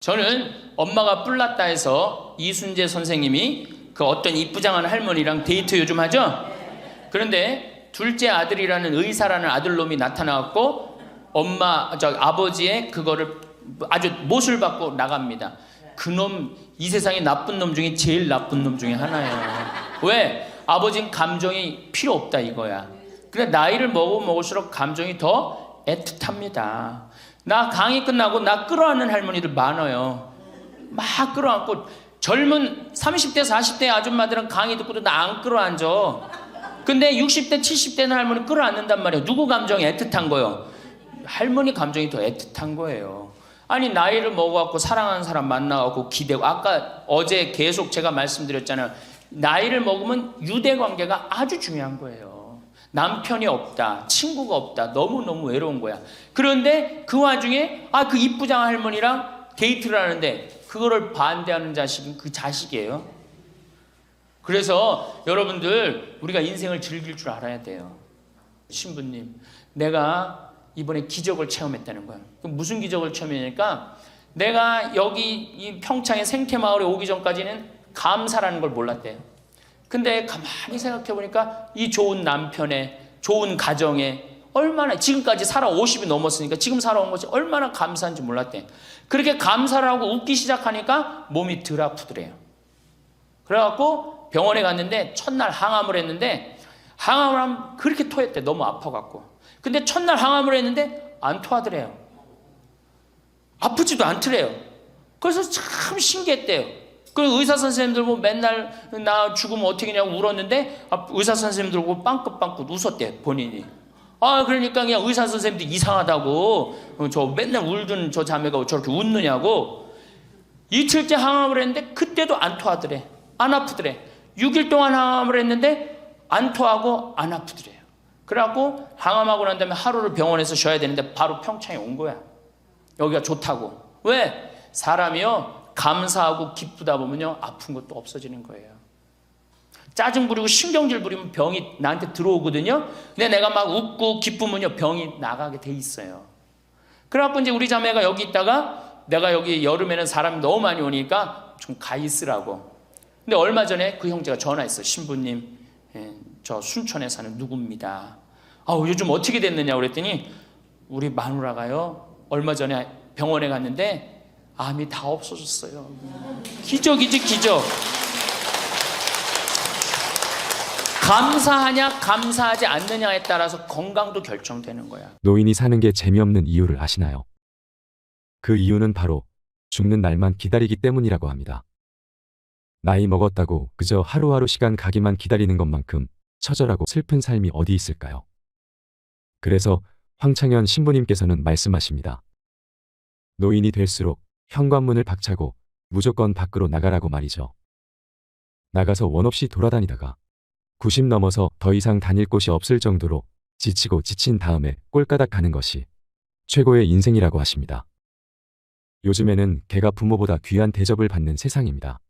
저는 엄마가 뿔났다 해서 이순재 선생님이 그 어떤 이쁘장한 할머니랑 데이트 요즘 하죠? 그런데 둘째 아들이라는 의사라는 아들놈이 나타나갖고 아버지의 그거를 아주 못을 받고 나갑니다. 그놈 이 세상에 나쁜 놈 중에 제일 나쁜 놈 중에 하나예요. 왜? 아버지는 감정이 필요 없다 이거야. 근데 나이를 먹을수록 감정이 더 애틋합니다. 나 강의 끝나고 나 끌어안는 할머니들 많아요. 막 끌어안고 젊은 30대 40대 아줌마들은 강의 듣고도 나 안 끌어안죠. 근데 60대 70대는 할머니 끌어안는단 말이에요. 누구 감정이 애틋한 거예요? 할머니 감정이 더 애틋한 거예요. 아니 나이를 먹어갖고 사랑하는 사람 만나갖고 기대고, 아까 어제 계속 제가 말씀드렸잖아요. 나이를 먹으면 유대관계가 아주 중요한 거예요. 남편이 없다, 친구가 없다, 너무너무 외로운 거야. 그런데 그 와중에 그 이쁘장한 할머니랑 데이트를 하는데 그거를 반대하는 자식은 그 자식이에요. 그래서 여러분들 우리가 인생을 즐길 줄 알아야 돼요. 신부님, 내가 이번에 기적을 체험했다는 거야. 그럼 무슨 기적을 체험했냐니까, 내가 여기 이 평창의 생태마을에 오기 전까지는 감사라는 걸 몰랐대요. 근데 가만히 생각해 보니까 이 좋은 남편의 좋은 가정에 얼마나, 지금까지 살아 50이 넘었으니까 지금 살아온 것이 얼마나 감사한지 몰랐대. 그렇게 감사를 하고 웃기 시작하니까 몸이 덜 아프더래요. 그래갖고 병원에 갔는데 첫날 항암을 했는데, 항암을 하면 그렇게 토했대. 너무 아파갖고. 근데 첫날 항암을 했는데 안 토하더래요. 아프지도 않더래요. 그래서 참 신기했대요. 그 의사 선생님들 보고 맨날 나 죽으면 어떻게 하냐고 울었는데 의사 선생님들 보고 빵긋빵긋 웃었대 본인이. 그러니까 그냥 의사 선생님들 이상하다고, 저 맨날 울던 저 자매가 저렇게 웃느냐고. 이틀째 항암을 했는데 그때도 안 토하더래. 안 아프더래. 6일 동안 항암을 했는데 안 토하고 안 아프더래요. 그래갖고 항암하고 난 다음에 하루를 병원에서 쉬어야 되는데 바로 평창에 온 거야. 여기가 좋다고. 왜? 사람이요 감사하고 기쁘다 보면요 아픈 것도 없어지는 거예요. 짜증 부리고 신경질 부리면 병이 나한테 들어오거든요. 근데 내가 막 웃고 기쁘면요 병이 나가게 돼 있어요. 그래갖고 이제 우리 자매가 여기 있다가, 내가 여기 여름에는 사람이 너무 많이 오니까 좀 가 있으라고. 근데 얼마 전에 그 형제가 전화했어. 신부님, 저 순천에 사는 누구입니다. 요즘 어떻게 됐느냐 그랬더니, 우리 마누라가요 얼마 전에 병원에 갔는데 암이 다 없어졌어요. 기적이지 기적. 감사하냐 감사하지 않느냐에 따라서 건강도 결정되는 거야. 노인이 사는 게 재미없는 이유를 아시나요? 그 이유는 바로 죽는 날만 기다리기 때문이라고 합니다. 나이 먹었다고 그저 하루하루 시간 가기만 기다리는 것만큼 처절하고 슬픈 삶이 어디 있을까요? 그래서 황창현 신부님께서는 말씀하십니다. 노인이 될수록 현관문을 박차고 무조건 밖으로 나가라고 말이죠. 나가서 원 없이 돌아다니다가 90 넘어서 더 이상 다닐 곳이 없을 정도로 지치고 지친 다음에 꼴까닥 가는 것이 최고의 인생이라고 하십니다. 요즘에는 개가 부모보다 귀한 대접을 받는 세상입니다.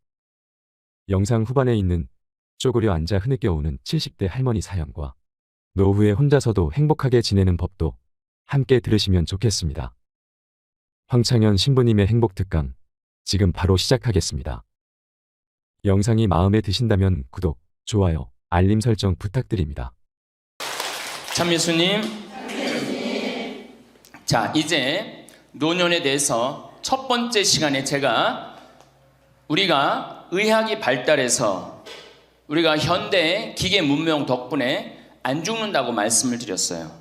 영상 후반에 있는 쪼그려 앉아 흐느껴오는 70대 할머니 사연과 노후에 혼자서도 행복하게 지내는 법도 함께 들으시면 좋겠습니다. 황창현 신부님의 행복특강, 지금 바로 시작하겠습니다. 영상이 마음에 드신다면 구독, 좋아요, 알림 설정 부탁드립니다. 참예수님, 자 이제 노년에 대해서 첫 번째 시간에 우리가 의학이 발달해서 우리가 현대 기계 문명 덕분에 안 죽는다고 말씀을 드렸어요.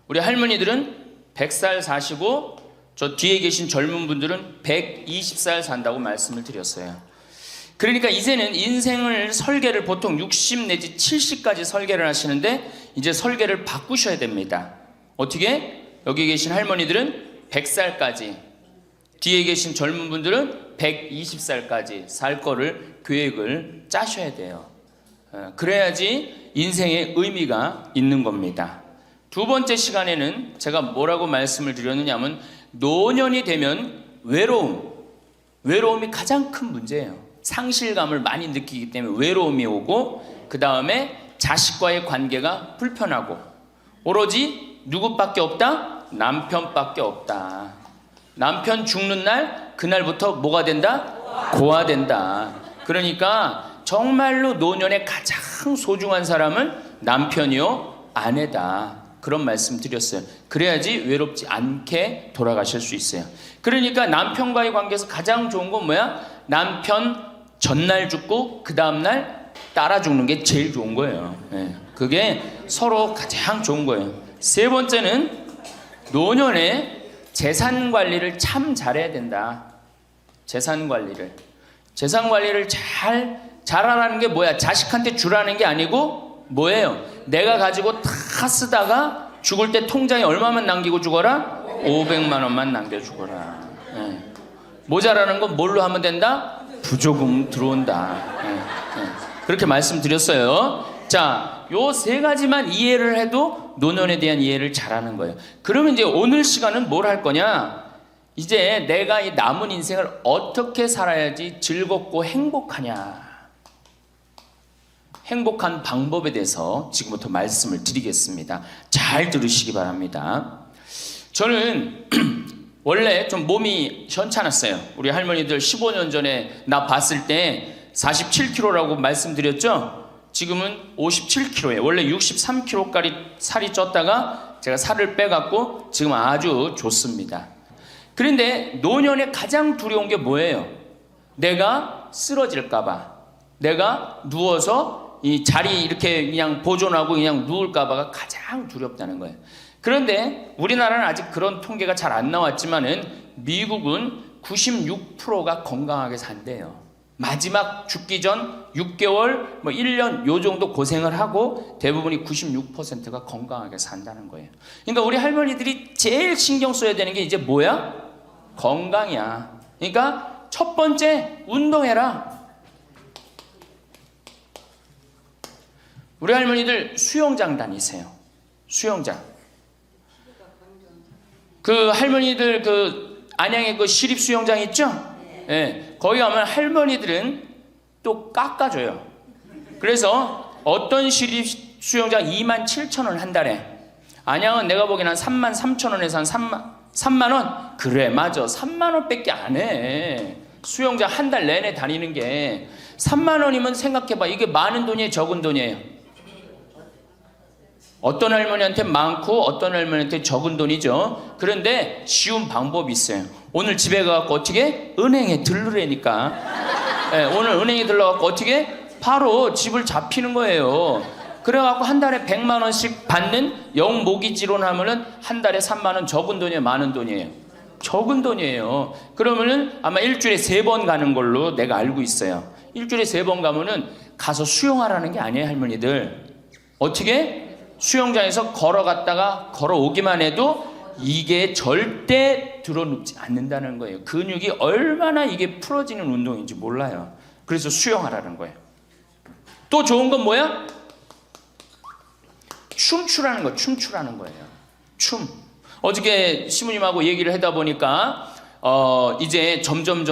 우리 할머니들은 100살 사시고 저 뒤에 계신 젊은 분들은 120살 산다고 말씀을 드렸어요. 그러니까 이제는 인생을 설계를 보통 60 내지 70까지 설계를 하시는데 이제 설계를 바꾸셔야 됩니다. 어떻게? 여기 계신 할머니들은 100살까지, 뒤에 계신 젊은 분들은 120살까지 살 거를 계획을 짜셔야 돼요. 그래야지 인생의 의미가 있는 겁니다. 두 번째 시간에는 제가 뭐라고 말씀을 드렸느냐면, 노년이 되면 외로움이 가장 큰 문제예요. 상실감을 많이 느끼기 때문에 외로움이 오고, 그 다음에 자식과의 관계가 불편하고, 오로지 누구밖에 없다? 남편밖에 없다. 남편 죽는 날 그날부터 뭐가 된다? 고아된다. 그러니까 정말로 노년에 가장 소중한 사람은 남편이요 아내다. 그런 말씀 드렸어요. 그래야지 외롭지 않게 돌아가실 수 있어요. 그러니까 남편과의 관계에서 가장 좋은 건 뭐야? 남편 전날 죽고 그 다음날 따라 죽는 게 제일 좋은 거예요. 그게 서로 가장 좋은 거예요. 세 번째는 노년에 재산 관리를 참 잘해야 된다. 재산 관리를 잘하라는 게 뭐야? 자식한테 주라는 게 아니고 뭐예요? 내가 가지고 다 쓰다가 죽을 때 통장에 얼마만 남기고 죽어라? 500만 원만 남겨 죽어라. 모자라는 건 뭘로 하면 된다? 부조금 들어온다. 그렇게 말씀드렸어요. 자, 요 세 가지만 이해를 해도 노년에 대한 이해를 잘하는 거예요. 그러면 이제 오늘 시간은 뭘 할 거냐? 이제 내가 이 남은 인생을 어떻게 살아야지 즐겁고 행복하냐? 행복한 방법에 대해서 지금부터 말씀을 드리겠습니다. 잘 들으시기 바랍니다. 저는 원래 좀 몸이 현찮았어요. 우리 할머니들 15년 전에 나 봤을 때 47kg라고 말씀드렸죠? 지금은 57kg예요. 원래 63kg까지 살이 쪘다가 제가 살을 빼갖고 지금 아주 좋습니다. 그런데 노년에 가장 두려운 게 뭐예요? 내가 쓰러질까봐, 내가 누워서 이 자리 이렇게 그냥 보존하고 그냥 누울까봐가 가장 두렵다는 거예요. 그런데 우리나라는 아직 그런 통계가 잘 안 나왔지만은 미국은 96%가 건강하게 산대요. 마지막 죽기 전 6개월, 1년 요 정도 고생을 하고 대부분이 96%가 건강하게 산다는 거예요. 그러니까 우리 할머니들이 제일 신경 써야 되는 게 이제 뭐야? 건강이야. 그러니까 첫 번째 운동해라. 우리 할머니들 수영장 다니세요. 수영장. 그 할머니들 그 안양에 그 시립 수영장 있죠? 예, 거기 가면 할머니들은 또 깎아줘요. 그래서 어떤 시립 수영장 27,000원 한 달에, 안양은 내가 보기에는 한 33,000원에서 한 3만 원? 그래, 맞아. 3만 원밖에 안 해. 수영장 한 달 내내 다니는 게 3만 원이면 생각해봐. 이게 많은 돈이에요, 적은 돈이에요? 어떤 할머니한테 많고 어떤 할머니한테 적은 돈이죠. 그런데 쉬운 방법이 있어요. 오늘 집에 가서 어떻게? 은행에 들르라니까. 네, 오늘 은행에 들러갖고 어떻게? 바로 집을 잡히는 거예요. 그래갖고 한 달에 100만 원씩 받는 영모기지론 하면은 한 달에 3만 원. 적은 돈이에요, 많은 돈이에요? 적은 돈이에요. 그러면은 아마 일주일에 3번 가는 걸로 내가 알고 있어요. 일주일에 3번 가면은 가서 수영하라는 게 아니에요, 할머니들. 어떻게? 수영장에서 걸어갔다가 걸어오기만 해도 이게 절대 들어눕지 않는다는 거예요. 근육이 얼마나 이게 풀어지는 운동인지 몰라요. 그래서 수영하라는 거예요. 또 좋은 건 뭐야? 춤추라는 거예요. 춤추라는 거예요. 춤. 어저께 시부님하고 얘기를 하다 보니까 이제 점점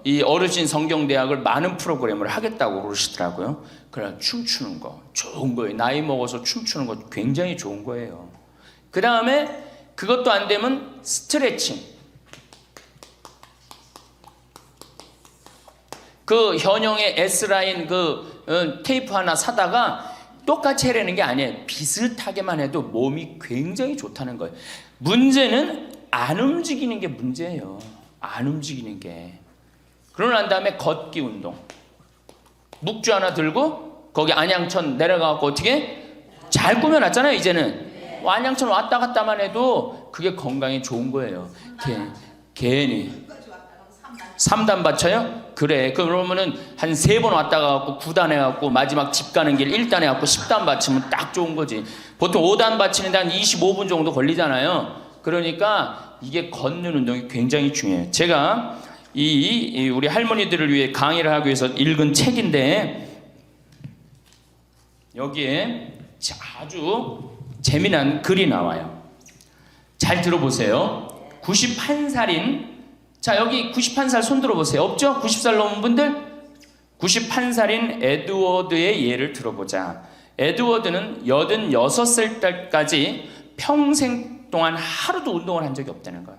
이 어르신 성경대학을 많은 프로그램을 하겠다고 그러시더라고요. 그래, 춤추는 거 좋은 거예요. 나이 먹어서 춤추는 거 굉장히 좋은 거예요. 그 다음에 그것도 안 되면 스트레칭. 그 현영의 S라인 그 테이프 하나 사다가 똑같이 해라는 게 아니에요. 비슷하게만 해도 몸이 굉장히 좋다는 거예요. 문제는 안 움직이는 게 문제예요. 안 움직이는 게. 그러고 난 다음에 걷기 운동. 묵주 하나 들고 거기 안양천 내려가고 어떻게? 잘 꾸며놨잖아요, 이제는. 안양천 왔다 갔다만 해도 그게 건강에 좋은 거예요. 괜히. 3단 받쳐요? 그래. 그러면은 한 3번 왔다 가고 9단 해갖고 마지막 집 가는 길 1단 해갖고 10단 받치면 딱 좋은 거지. 보통 5단 받치는데 한 25분 정도 걸리잖아요. 그러니까 이게 걷는 운동이 굉장히 중요해요. 제가 우리 할머니들을 위해 강의를 하기 위해서 읽은 책인데 여기에 아주 재미난 글이 나와요. 잘 들어보세요. 91살인, 자 여기 91살 손 들어보세요. 없죠? 90살 넘은 분들? 91살인 에드워드의 예를 들어보자. 에드워드는 86살 때까지 평생 동안 하루도 운동을 한 적이 없다는 거예요.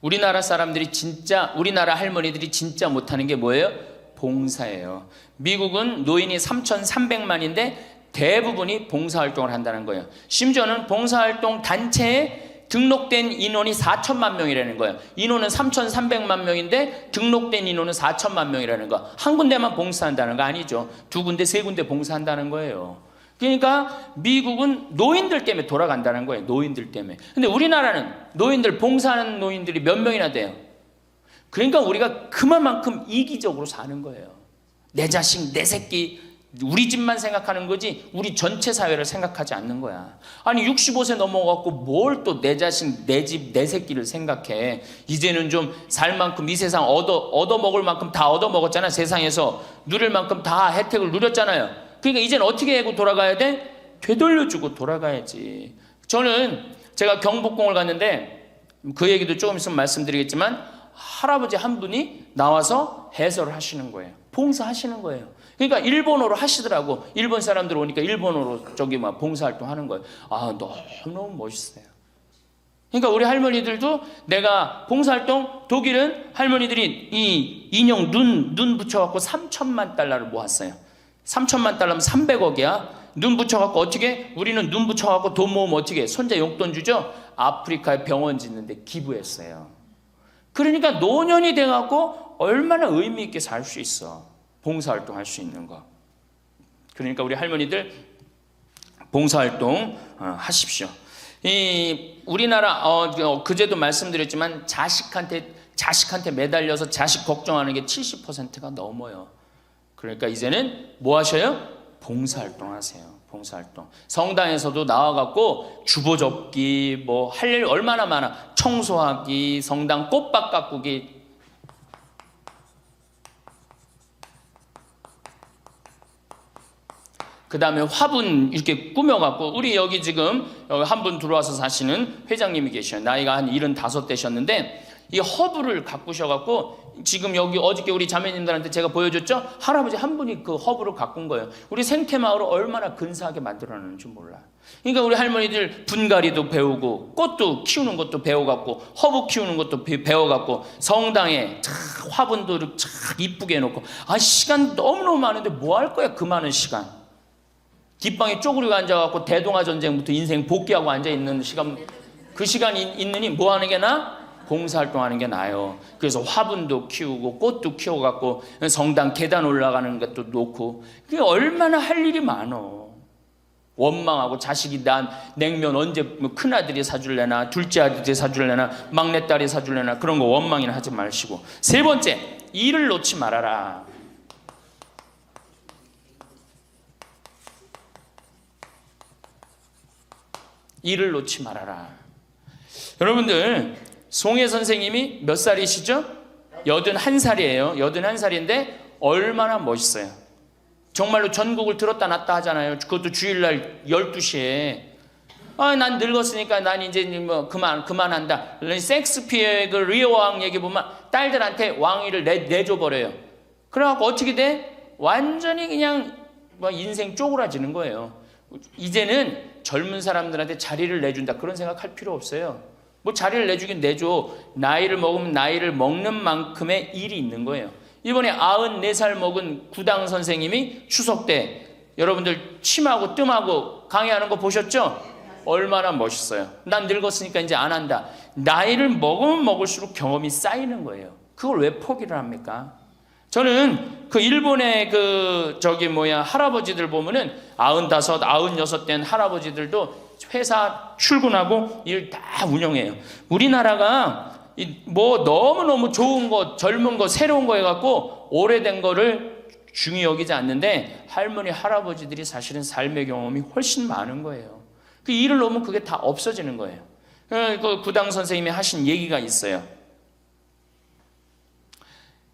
우리나라 사람들이 진짜, 우리나라 할머니들이 진짜 못하는 게 뭐예요? 봉사예요. 미국은 노인이 3,300만인데 대부분이 봉사활동을 한다는 거예요. 심지어는 봉사활동 단체에 등록된 인원이 4천만 명이라는 거예요. 인원은 3,300만 명인데 등록된 인원은 4천만 명이라는 거. 한 군데만 봉사한다는 거 아니죠. 두 군데, 세 군데 봉사한다는 거예요. 그러니까 미국은 노인들 때문에 돌아간다는 거예요. 노인들 때문에. 근데 우리나라는 노인들, 봉사하는 노인들이 몇 명이나 돼요. 그러니까 우리가 그만큼 이기적으로 사는 거예요. 내 자식, 내 새끼, 우리 집만 생각하는 거지 우리 전체 사회를 생각하지 않는 거야. 아니 65세 넘어갖고 뭘 또 내 자식, 내 집, 내 새끼를 생각해. 이제는 좀 살 만큼 이 세상 얻어먹을 만큼 다 얻어먹었잖아. 세상에서 누릴 만큼 다 혜택을 누렸잖아요. 그러니까 이제는 어떻게 하고 돌아가야 돼? 되돌려주고 돌아가야지. 저는 제가 경복궁을 갔는데 그 얘기도 조금 있으면 말씀드리겠지만 할아버지 한 분이 나와서 해설을 하시는 거예요. 봉사하시는 거예요. 그러니까 일본어로 하시더라고. 일본 사람들 오니까 일본어로 저기 막 봉사활동 하는 거예요. 아, 너무 멋있어요. 그러니까 우리 할머니들도 내가 봉사활동, 독일은 할머니들이 이 인형 눈 붙여갖고 3천만 달러를 모았어요. 3천만 달러면 300억이야. 눈 붙여갖고 어떻게? 우리는 눈 붙여갖고 돈 모으면 어떻게? 손자 용돈 주죠? 아프리카에 병원 짓는데 기부했어요. 그러니까 노년이 돼갖고 얼마나 의미 있게 살 수 있어. 봉사활동 할 수 있는 거. 그러니까 우리 할머니들 봉사활동 하십시오. 이 우리나라 그제도 말씀드렸지만 자식한테 매달려서 자식 걱정하는 게 70%가 넘어요. 그러니까 이제는 뭐 하셔요? 봉사활동 하세요. 봉사활동. 성당에서도 나와갖고 주보 접기, 뭐 할 일 얼마나 많아. 청소하기, 성당 꽃밭 가꾸기. 그 다음에 화분 이렇게 꾸며갖고, 우리 여기 지금 한 분 들어와서 사시는 회장님이 계셔요. 나이가 한 75 되셨는데, 이 허브를 가꾸셔갖고, 지금 여기 어저께 우리 자매님들한테 제가 보여줬죠? 할아버지 한 분이 그 허브를 가꾼 거예요. 우리 생태마을을 얼마나 근사하게 만들어놨는지 몰라. 그러니까 우리 할머니들 분갈이도 배우고, 꽃도 키우는 것도 배워갖고, 허브 키우는 것도 배워갖고, 성당에 화분도 이렇게 이쁘게 해놓고, 시간 너무너무 많은데 뭐 할 거야, 그 많은 시간. 뒷방에 쪼그리고 앉아갖고 대동아 전쟁부터 인생 복귀하고 앉아있는 시간, 그 시간이 있느니 뭐 하는 게 나아? 봉사활동하는 게 나아요. 그래서 화분도 키우고 꽃도 키워갖고 성당 계단 올라가는 것도 놓고, 그게 얼마나 할 일이 많어. 원망하고 자식이 난 냉면 언제 큰아들이 사줄래나 둘째 아들이 사줄래나 막내딸이 사줄래나 그런 거 원망이나 하지 마시고. 세 번째, 일을 놓지 말아라. 일을 놓지 말아라. 여러분들, 송혜 선생님이 몇 살이시죠? 81살이에요. 81살인데 얼마나 멋있어요. 정말로 전국을 들었다 놨다 하잖아요. 그것도 주일날 12시에. 난 늙었으니까 난 이제 뭐 그만한다. 섹스피어의 그 리어 왕 얘기 보면 딸들한테 왕위를 내줘버려요. 그래갖고 어떻게 돼? 완전히 그냥 뭐 인생 쪼그라지는 거예요. 이제는 젊은 사람들한테 자리를 내준다, 그런 생각할 필요 없어요. 뭐 자리를 내주긴 내줘. 나이를 먹으면 나이를 먹는 만큼의 일이 있는 거예요. 이번에 94살 먹은 구당 선생님이 추석 때 여러분들 침하고 뜸하고 강의하는 거 보셨죠? 얼마나 멋있어요. 난 늙었으니까 이제 안 한다. 나이를 먹으면 먹을수록 경험이 쌓이는 거예요. 그걸 왜 포기를 합니까? 저는 그 일본의 할아버지들 보면은 95, 96 된 할아버지들도 회사 출근하고 일 다 운영해요. 우리나라가 뭐 너무너무 좋은 거, 젊은 거, 새로운 거 해갖고 오래된 거를 중히 여기지 않는데, 할머니, 할아버지들이 사실은 삶의 경험이 훨씬 많은 거예요. 그 일을 놓으면 그게 다 없어지는 거예요. 그 구당 선생님이 하신 얘기가 있어요.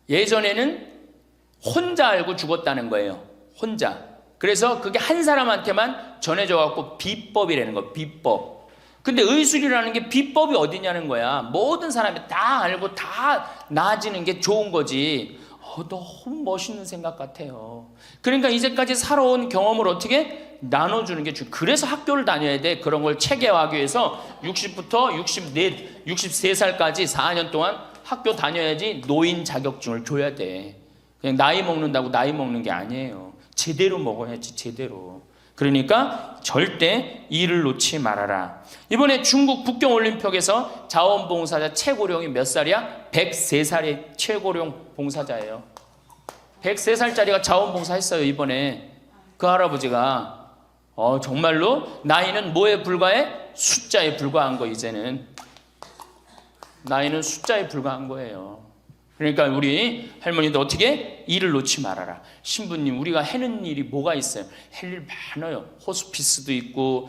예전에는 혼자 알고 죽었다는 거예요. 혼자. 그래서 그게 한 사람한테만 전해져갖고 비법이라는 거, 비법. 근데 의술이라는 게 비법이 어디냐는 거야. 모든 사람이 다 알고 다 나아지는 게 좋은 거지. 너무 멋있는 생각 같아요. 그러니까 이제까지 살아온 경험을 어떻게 나눠주는 게 그래서 학교를 다녀야 돼. 그런 걸 체계화하기 위해서 60부터 63살까지 4년 동안 학교 다녀야지 노인 자격증을 줘야 돼. 그냥 나이 먹는다고 나이 먹는 게 아니에요. 제대로 먹어야지, 제대로. 그러니까 절대 일을 놓지 말아라. 이번에 중국 북경올림픽에서 자원봉사자 최고령이 몇 살이야? 103살의 최고령 봉사자예요. 103살짜리가 자원봉사 했어요, 이번에. 그 할아버지가. 정말로 나이는 뭐에 불과해? 숫자에 불과한 거, 이제는. 나이는 숫자에 불과한 거예요. 그러니까 우리 할머니도 어떻게? 일을 놓지 말아라. 신부님, 우리가 해는 일이 뭐가 있어요? 할 일 많아요. 호스피스도 있고,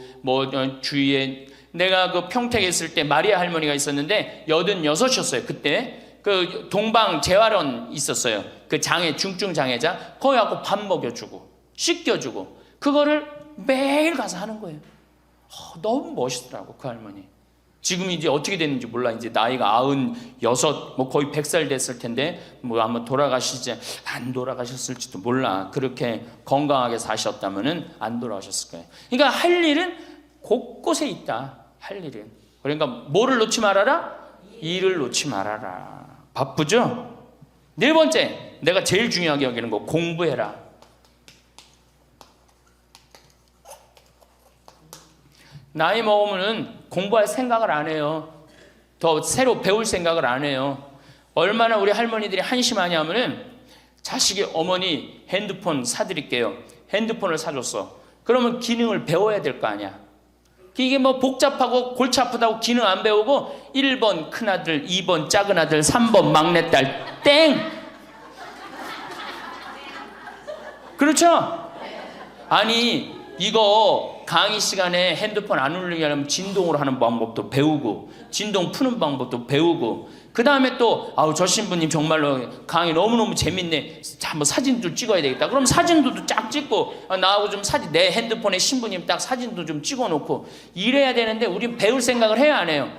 주위에. 내가 그 평택에 있을 때 마리아 할머니가 있었는데 86이었어요. 그때 그 동방 재활원 있었어요. 그 장애, 중증 장애자. 거기 가고 밥 먹여주고 씻겨주고 그거를 매일 가서 하는 거예요. 너무 멋있더라고, 그 할머니. 지금 이제 어떻게 됐는지 몰라. 이제 나이가 96, 거의 100살 됐을 텐데, 아마 돌아가시지, 안 돌아가셨을지도 몰라. 그렇게 건강하게 사셨다면은 안 돌아가셨을 거예요. 그러니까 할 일은 곳곳에 있다. 할 일은. 그러니까 뭐를 놓지 말아라? 일을 놓지 말아라. 바쁘죠? 네 번째, 내가 제일 중요하게 여기는 거, 공부해라. 나이 먹으면은 공부할 생각을 안 해요. 더 새로 배울 생각을 안 해요. 얼마나 우리 할머니들이 한심하냐면은 자식이 어머니 핸드폰 사드릴게요. 핸드폰을 사줬어. 그러면 기능을 배워야 될 거 아니야. 이게 복잡하고 골치 아프다고 기능 안 배우고 1번 큰아들, 2번 작은아들, 3번 막내딸 땡! 그렇죠? 아니 이거 강의 시간에 핸드폰 안 울리게 하려면 진동으로 하는 방법도 배우고 진동 푸는 방법도 배우고 그 다음에 또 저 신부님 정말로 강의 너무너무 재밌네. 한번 사진도 찍어야 되겠다. 그럼 사진도 쫙 찍고 나하고 좀 내 핸드폰에 신부님 딱 사진도 좀 찍어놓고 이래야 되는데 우린 배울 생각을 해야 안 해요?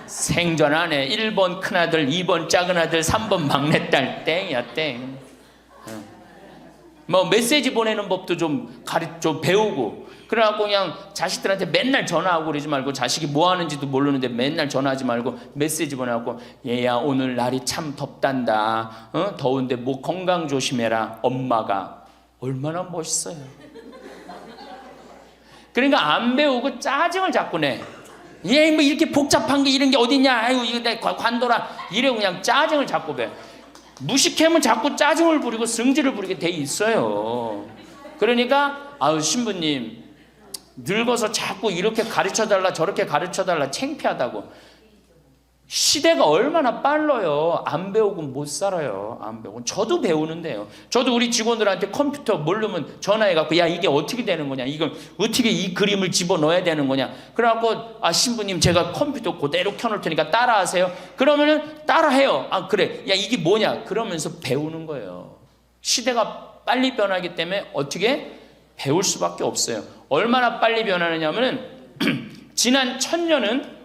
생전 안 해. 1번 큰아들, 2번 작은아들, 3번 막내딸 땡이야 땡. 메시지 보내는 법도 좀 배우고 그래갖고 그냥 자식들한테 맨날 전화하고 그러지 말고 자식이 뭐 하는지도 모르는데 맨날 전화하지 말고 메시지 보내갖고 얘야 오늘 날이 참 덥단다. 더운데 건강 조심해라. 엄마가 얼마나 멋있어요. 그러니까 안 배우고 짜증을 자꾸 내. 얘 이렇게 복잡한 게 이런 게 어딨냐. 아유 이거 내 관둬라. 이래고 그냥 짜증을 자꾸 배. 무식하면 자꾸 짜증을 부리고 성질을 부리게 돼 있어요. 그러니까 신부님 늙어서 자꾸 이렇게 가르쳐달라 저렇게 가르쳐달라 창피하다고. 시대가 얼마나 빨라요. 안 배우고 못 살아요. 안 배우고. 저도 배우는데요. 저도 우리 직원들한테 컴퓨터 모르면 전화해갖고 야 이게 어떻게 되는 거냐, 이걸 어떻게 이 그림을 집어넣어야 되는 거냐. 그래갖고 신부님 제가 컴퓨터 그대로 켜놓을 테니까 따라하세요. 그러면은 따라해요. 그래 야 이게 뭐냐 그러면서 배우는 거예요. 시대가 빨리 변하기 때문에 어떻게 배울 수밖에 없어요. 얼마나 빨리 변하느냐면은 지난 1000년은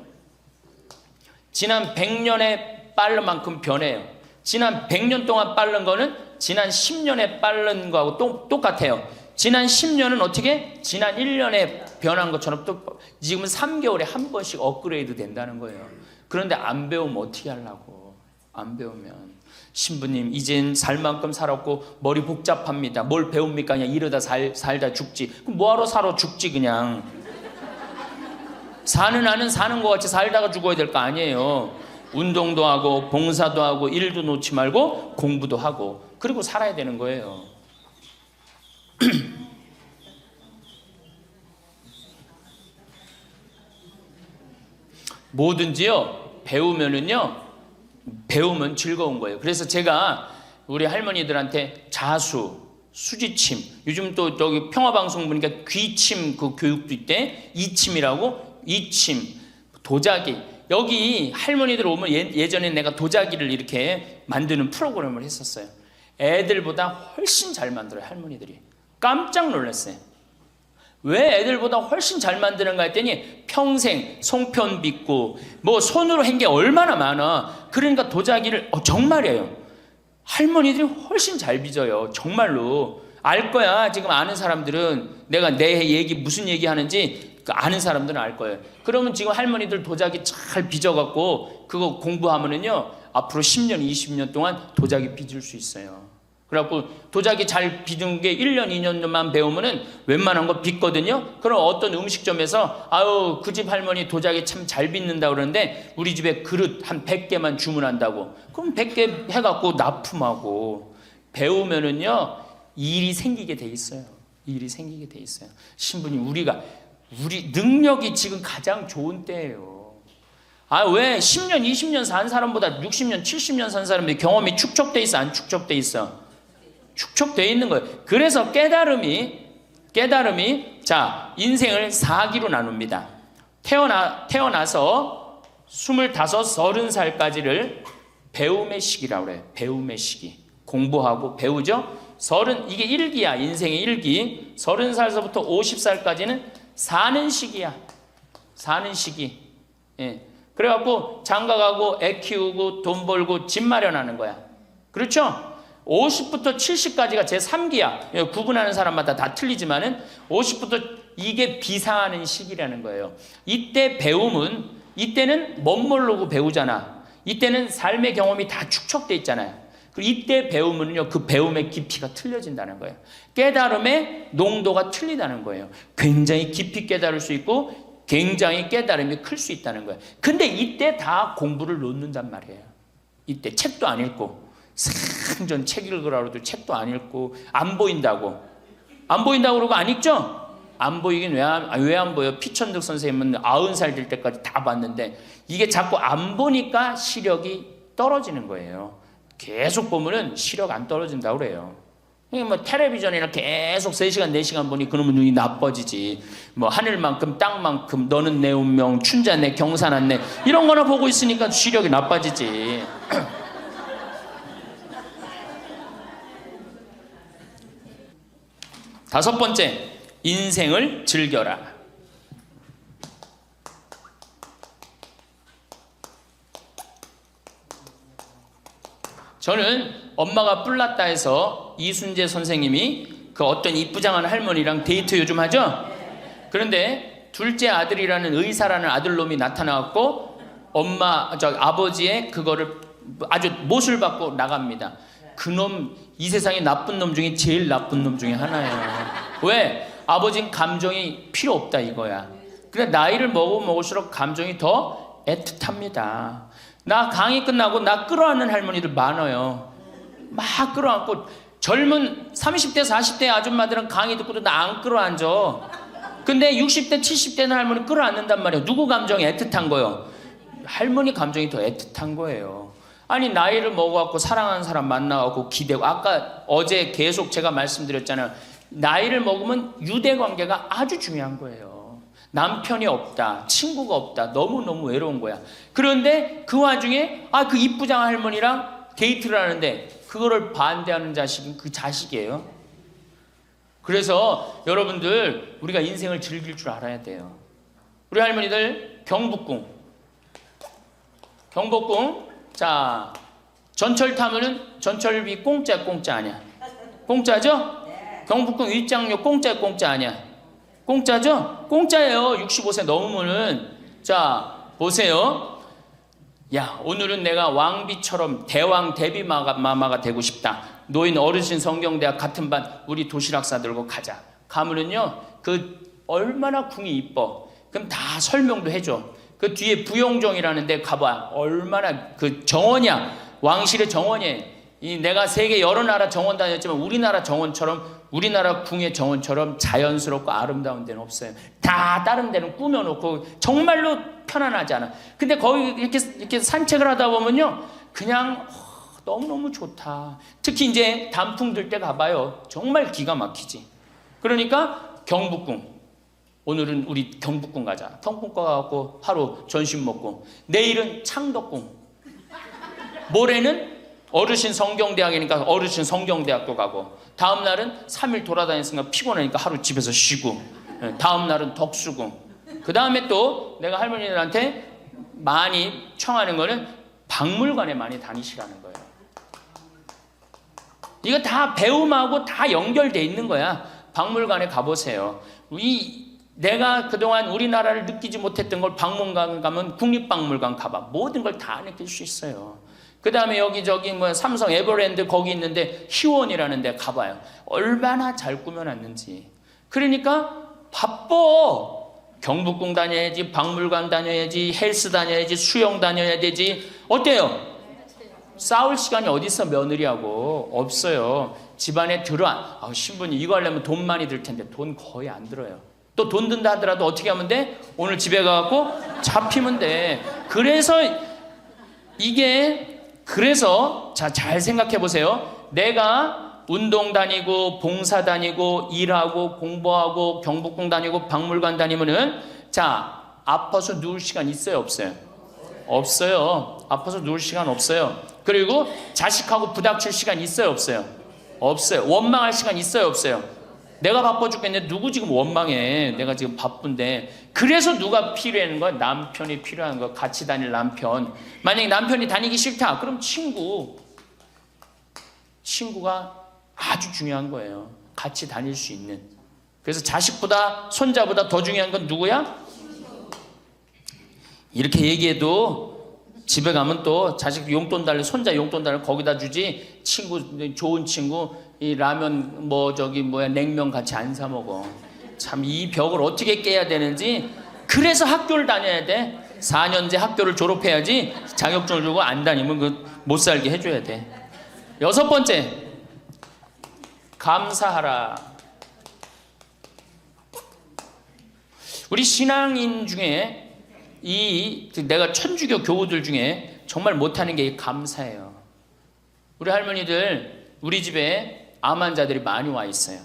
지난 100년에 빠른 만큼 변해요. 지난 100년 동안 빠른 거는 지난 10년에 빠른 거하고 똑같아요. 지난 10년은 어떻게? 지난 1년에 변한 것처럼 또 지금은 3개월에 한 번씩 업그레이드 된다는 거예요. 그런데 안 배우면 어떻게 하려고. 안 배우면. 신부님 이젠 살 만큼 살았고 머리 복잡합니다. 뭘 배웁니까? 그냥 이러다 살다 죽지. 그럼 뭐하러 살아 죽지 그냥. 사는 나는 사는 것 같이 살다가 죽어야 될 거 아니에요. 운동도 하고 봉사도 하고 일도 놓지 말고 공부도 하고 그리고 살아야 되는 거예요. 뭐든지요 배우면 즐거운 거예요. 그래서 제가 우리 할머니들한테 자수, 수지침, 요즘 또 여기 평화방송 보니까 귀침 그 교육도 있대. 이침이라고. 이침, 도자기. 여기 할머니들 오면 예전에 내가 도자기를 이렇게 만드는 프로그램을 했었어요. 애들보다 훨씬 잘 만들어요, 할머니들이. 깜짝 놀랐어요. 왜 애들보다 훨씬 잘 만드는가 했더니 평생 송편 빚고 손으로 한 게 얼마나 많아. 그러니까 도자기를 정말이에요. 할머니들이 훨씬 잘 빚어요. 정말로. 알 거야. 지금 아는 사람들은 내가 내 얘기 무슨 얘기 하는지 아는 사람들은 알 거예요. 그러면 지금 할머니들 도자기 잘 빚어갖고 그거 공부하면은요 앞으로 10년, 20년 동안 도자기 빚을 수 있어요. 그래갖고 도자기 잘 빚은 게 1년, 2년만 배우면은 웬만한 거 빚거든요. 그럼 어떤 음식점에서 아유 그 집 할머니 도자기 참 잘 빚는다 그러는데 우리 집에 그릇 한 100개만 주문한다고. 그럼 100개 해갖고 납품하고 배우면은요 일이 생기게 돼 있어요. 일이 생기게 돼 있어요. 신부님 우리 능력이 지금 가장 좋은 때예요. 아, 왜 10년, 20년 산 사람보다 60년, 70년 산 사람들이 경험이 축적돼 있어, 안 축적돼 있어? 축적돼 있는 거예요. 그래서 깨달음이 자, 인생을 4기로 나눕니다. 태어나서 25, 30살까지를 배움의 시기라고 그래요. 배움의 시기. 공부하고 배우죠? 이게 1기야. 인생의 1기. 30살서부터 50살까지는 사는 시기야. 사는 시기. 예. 그래갖고 장가가고 애 키우고 돈 벌고 집 마련하는 거야. 그렇죠? 50부터 70까지가 제 3기야. 구분하는 사람마다 다 틀리지만은 50부터 이게 비상하는 시기라는 거예요. 이때는 멋모르고 배우잖아. 이때는 삶의 경험이 다 축적돼 있잖아요. 이때 배우면요 그 배움의 깊이가 틀려진다는 거예요. 깨달음의 농도가 틀리다는 거예요. 굉장히 깊이 깨달을 수 있고 굉장히 깨달음이 클 수 있다는 거예요. 근데 이때 다 공부를 놓는단 말이에요. 이때 책도 안 읽고 생전 책 읽으라고도 책도 안 읽고 안 보인다고 그러고 안 읽죠? 안 보이긴 왜 안 보여? 피천득 선생님은 90살 될 때까지 다 봤는데 이게 자꾸 안 보니까 시력이 떨어지는 거예요. 계속 보면은 시력 안 떨어진다고 그래요. 뭐 텔레비전이나 계속 3시간 4시간 보니 그놈은 눈이 나빠지지. 뭐 하늘만큼 땅만큼 너는 내 운명 춘자네 경사났네 이런 거나 보고 있으니까 시력이 나빠지지. 다섯 번째, 인생을 즐겨라. 저는 엄마가 뿔났다 해서 이순재 선생님이 그 어떤 이쁘장한 할머니랑 데이트 요즘 하죠? 그런데 둘째 아들이라는 의사라는 아들놈이 나타나갖고 아버지의 그거를 아주 못을 받고 나갑니다. 그놈 이 세상에 나쁜 놈 중에 제일 나쁜 놈 중에 하나예요. 왜? 아버지는 감정이 필요 없다 이거야. 그래 나이를 먹을수록 감정이 더 애틋합니다. 나 강의 끝나고 나 끌어안는 할머니들 많아요. 막 끌어안고 젊은 30대 40대 아줌마들은 강의 듣고도 나 안 끌어안죠. 근데 60대 70대는 할머니 끌어안는단 말이에요. 누구 감정이 애틋한 거예요? 할머니 감정이 더 애틋한 거예요. 아니 나이를 먹어갖고 사랑하는 사람 만나갖고 기대고 어제 계속 제가 말씀드렸잖아요. 나이를 먹으면 유대관계가 아주 중요한 거예요. 남편이 없다, 친구가 없다, 너무너무 외로운 거야. 그런데 그 와중에 그 이쁘장 할머니랑 데이트를 하는데 그거를 반대하는 자식은 그 자식이에요. 그래서 여러분들 우리가 인생을 즐길 줄 알아야 돼요. 우리 할머니들 경복궁 자 전철 타면은 전철비 공짜 아니야? 공짜죠? 경복궁 입장료 공짜 아니야? 공짜죠? 공짜예요. 65세 넘으면은. 자 보세요. 야 오늘은 내가 왕비처럼 대왕 대비마마가 되고 싶다. 노인 어르신 성경대학 같은 반 우리 도시락 싸들고 가자. 가면은요 그 얼마나 궁이 이뻐. 그럼 다 설명도 해줘. 그 뒤에 부용정이라는 데 가봐. 얼마나 그 정원이야. 왕실의 정원이에요. 내가 세계 여러 나라 정원 다녔지만 우리나라 정원처럼 우리나라 궁의 정원처럼 자연스럽고 아름다운 데는 없어요. 다 다른 데는 꾸며놓고 정말로 편안하지 않아. 근데 거기 이렇게 산책을 하다 보면요 그냥 너무너무 좋다. 특히 이제 단풍 들 때 가봐요. 정말 기가 막히지. 그러니까 경복궁. 오늘은 우리 경복궁 가자. 경복궁 가갖고 하루 점심 먹고 내일은 창덕궁. 모레는 어르신 성경대학이니까 어르신 성경대학도 가고 다음 날은 3일 돌아다녔으니까 피곤하니까 하루 집에서 쉬고 다음 날은 덕수궁. 그 다음에 또 내가 할머니들한테 많이 청하는 거는 박물관에 많이 다니시라는 거예요. 이거 다 배움하고 다 연결돼 있는 거야. 박물관에 가보세요. 내가 그동안 우리나라를 느끼지 못했던 걸 박물관 가면 국립박물관 가봐. 모든 걸 다 느낄 수 있어요. 그 다음에 여기저기 뭐 삼성 에버랜드 거기 있는데 희원이라는 데 가봐요. 얼마나 잘 꾸며놨는지. 그러니까 바빠. 경복궁 다녀야지, 박물관 다녀야지, 헬스 다녀야지, 수영 다녀야 되지. 어때요? 싸울 시간이 어디 있어? 며느리하고 없어요. 집안에 신부님 이거 하려면 돈 많이 들 텐데 돈 거의 안 들어요. 또 돈 든다 하더라도 어떻게 하면 돼? 오늘 집에 가고 잡히면 돼. 그래서 잘 생각해 보세요. 내가 운동 다니고 봉사 다니고 일하고 공부하고 경복궁 다니고 박물관 다니면은 아파서 누울 시간 있어요, 없어요? 없어요. 아파서 누울 시간 없어요. 그리고 자식하고 부닥칠 시간 있어요, 없어요? 없어요. 원망할 시간 있어요, 없어요? 내가 바빠 죽겠는데 누구 지금 원망해? 내가 지금 바쁜데. 그래서 누가 필요한 거야? 남편이 필요한 거야. 같이 다닐 남편. 만약에 남편이 다니기 싫다, 그럼 친구가 아주 중요한 거예요. 같이 다닐 수 있는. 그래서 자식보다 손자보다 더 중요한 건 누구야? 이렇게 얘기해도 집에 가면 또 자식 용돈 달래, 손자 용돈 달래 거기다 주지. 좋은 친구 이 라면 냉면 같이 안 사 먹어. 참 이 벽을 어떻게 깨야 되는지. 그래서 학교를 다녀야 돼. 4년제 학교를 졸업해야지. 자격증을 주고 안 다니면 못 살게 해줘야 돼. 6번째, 감사하라. 우리 신앙인 중에 내가 천주교 교우들 중에 정말 못하는 게 감사해요. 우리 할머니들 우리 집에 암 환자들이 많이 와 있어요.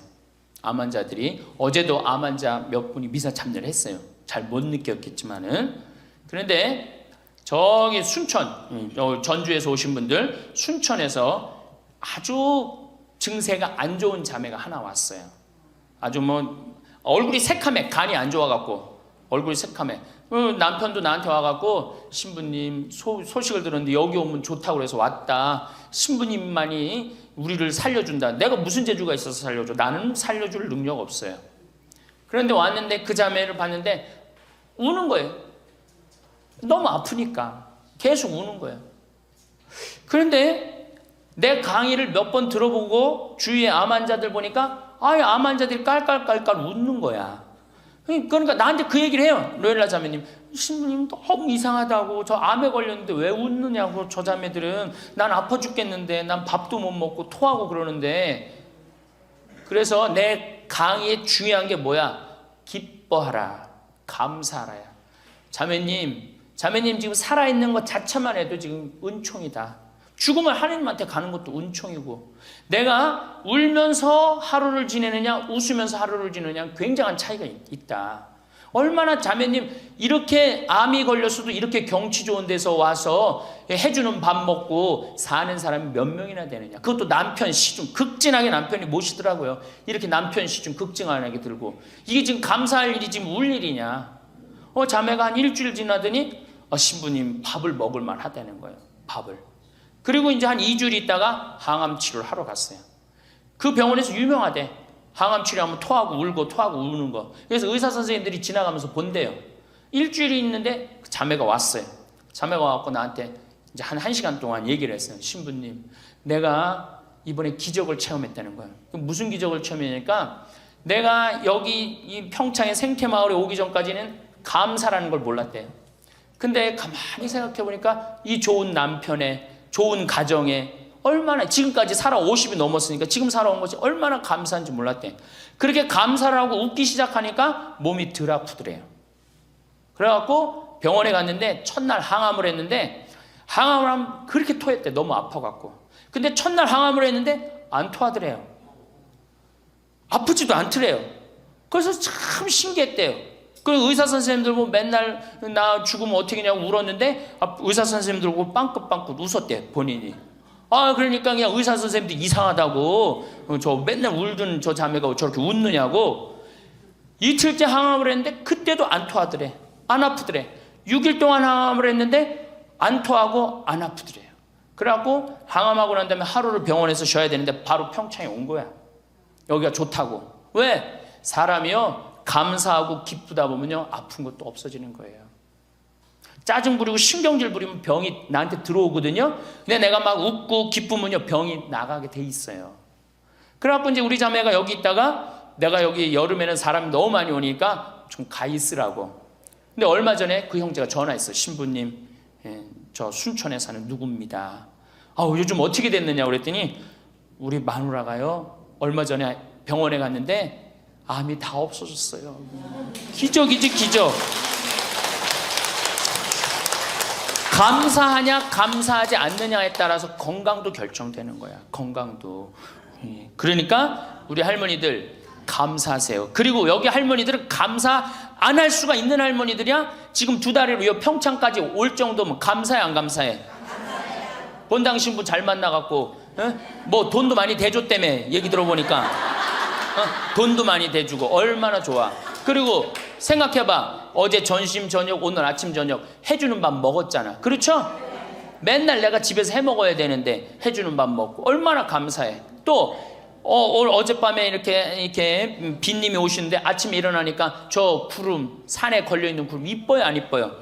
암 환자들이 어제도 암 환자 몇 분이 미사 참여를 했어요. 잘 못 느꼈겠지만은. 그런데 저기 순천, 전주에서 오신 분들, 순천에서 아주 증세가 안 좋은 자매가 하나 왔어요. 아주 얼굴이 새카매, 간이 안 좋아갖고 얼굴이 새카매. 남편도 나한테 와갖고 신부님 소식을 들었는데 여기 오면 좋다고 그래서 왔다. 신부님만이 우리를 살려준다. 내가 무슨 재주가 있어서 살려줘? 나는 살려줄 능력 없어요. 그런데 왔는데 그 자매를 봤는데 우는 거예요. 너무 아프니까 계속 우는 거예요. 그런데 내 강의를 몇 번 들어보고 주위에 암 환자들 보니까 암 환자들이 깔깔깔깔 웃는 거야. 그러니까 나한테 그 얘기를 해요. 로엘라 자매님, 신부님 너무 이상하다고. 저 암에 걸렸는데 왜 웃느냐고. 저 자매들은 난 아파 죽겠는데 난 밥도 못 먹고 토하고 그러는데. 그래서 내 강의에 중요한 게 뭐야? 기뻐하라, 감사하라야. 자매님 지금 살아있는 것 자체만 해도 지금 은총이다. 죽으면 하나님한테 가는 것도 은총이고, 내가 울면서 하루를 지내느냐 웃으면서 하루를 지내느냐 굉장한 차이가 있다. 얼마나 자매님 이렇게 암이 걸렸어도 이렇게 경치 좋은 데서 와서 해주는 밥 먹고 사는 사람이 몇 명이나 되느냐. 그것도 남편 시중 극진하게 남편이 모시더라고요. 이렇게 남편 시중 극진하게 들고. 이게 지금 감사할 일이 지금 울 일이냐. 자매가 한 일주일 지나더니 신부님 밥을 먹을 만하다는 거예요. 밥을. 그리고 이제 한 2주일 있다가 항암 치료를 하러 갔어요. 그 병원에서 유명하대. 항암 치료하면 토하고 울고 토하고 우는 거. 그래서 의사 선생님들이 지나가면서 본대요. 일주일이 있는데 자매가 왔어요. 자매가 와갖고 나한테 이제 한 1시간 동안 얘기를 했어요. 신부님, 내가 이번에 기적을 체험했다는 거예요. 무슨 기적을 체험했냐니까, 내가 여기 이 평창의 생태마을에 오기 전까지는 감사라는 걸 몰랐대요. 근데 가만히 생각해 보니까 이 좋은 남편의 좋은 가정에 얼마나 지금까지 살아 50이 넘었으니까 지금 살아온 것이 얼마나 감사한지 몰랐대. 그렇게 감사를 하고 웃기 시작하니까 몸이 덜 아프더래요. 그래갖고 병원에 갔는데 첫날 항암을 했는데, 항암을 하면 그렇게 토했대. 너무 아파갖고. 근데 첫날 항암을 했는데 안 토하더래요. 아프지도 않더래요. 그래서 참 신기했대요. 그 의사 선생님들 보고 맨날 나 죽으면 어떻게 하냐고 울었는데 의사 선생님들 보고 빵긋빵긋 웃었대, 본인이. 그러니까 그냥 의사 선생님들 이상하다고, 저 맨날 울던 저 자매가 저렇게 웃느냐고. 이틀째 항암을 했는데 그때도 안 토하더래. 안 아프더래. 6일 동안 항암을 했는데 안 토하고 안 아프더래요. 그래갖고 항암하고 난 다음에 하루를 병원에서 쉬어야 되는데 바로 평창에 온 거야. 여기가 좋다고. 왜? 사람이요 감사하고 기쁘다 보면요 아픈 것도 없어지는 거예요. 짜증 부리고 신경질 부리면 병이 나한테 들어오거든요. 근데 내가 막 웃고 기쁘면요 병이 나가게 돼 있어요. 그래갖고 이제 우리 자매가 여기 있다가 내가 여기 여름에는 사람이 너무 많이 오니까 좀 가 있으라고. 근데 얼마 전에 그 형제가 전화했어. 신부님, 저 순천에 사는 누구입니다. 요즘 어떻게 됐느냐 그랬더니 우리 마누라가요 얼마 전에 병원에 갔는데 암이 다 없어졌어요. 기적이지 기적. 감사하냐 감사하지 않느냐에 따라서 건강도 결정되는 거야. 건강도. 그러니까 우리 할머니들 감사하세요. 그리고 여기 할머니들은 감사 안 할 수가 있는 할머니들이야. 지금 2달을 평창까지 올 정도면 감사해 안 감사해? 본당 신부 잘 만나갖고 뭐 돈도 많이 대줬다며 얘기 들어보니까 돈도 많이 대주고 얼마나 좋아. 그리고 생각해봐. 어제 점심 저녁 오늘 아침 저녁 해주는 밥 먹었잖아. 그렇죠? 맨날 내가 집에서 해 먹어야 되는데 해주는 밥 먹고 얼마나 감사해. 또 어젯밤에 이렇게 빈님이 오시는데 아침에 일어나니까 저 구름 산에 걸려있는 구름 이뻐요 안 이뻐요?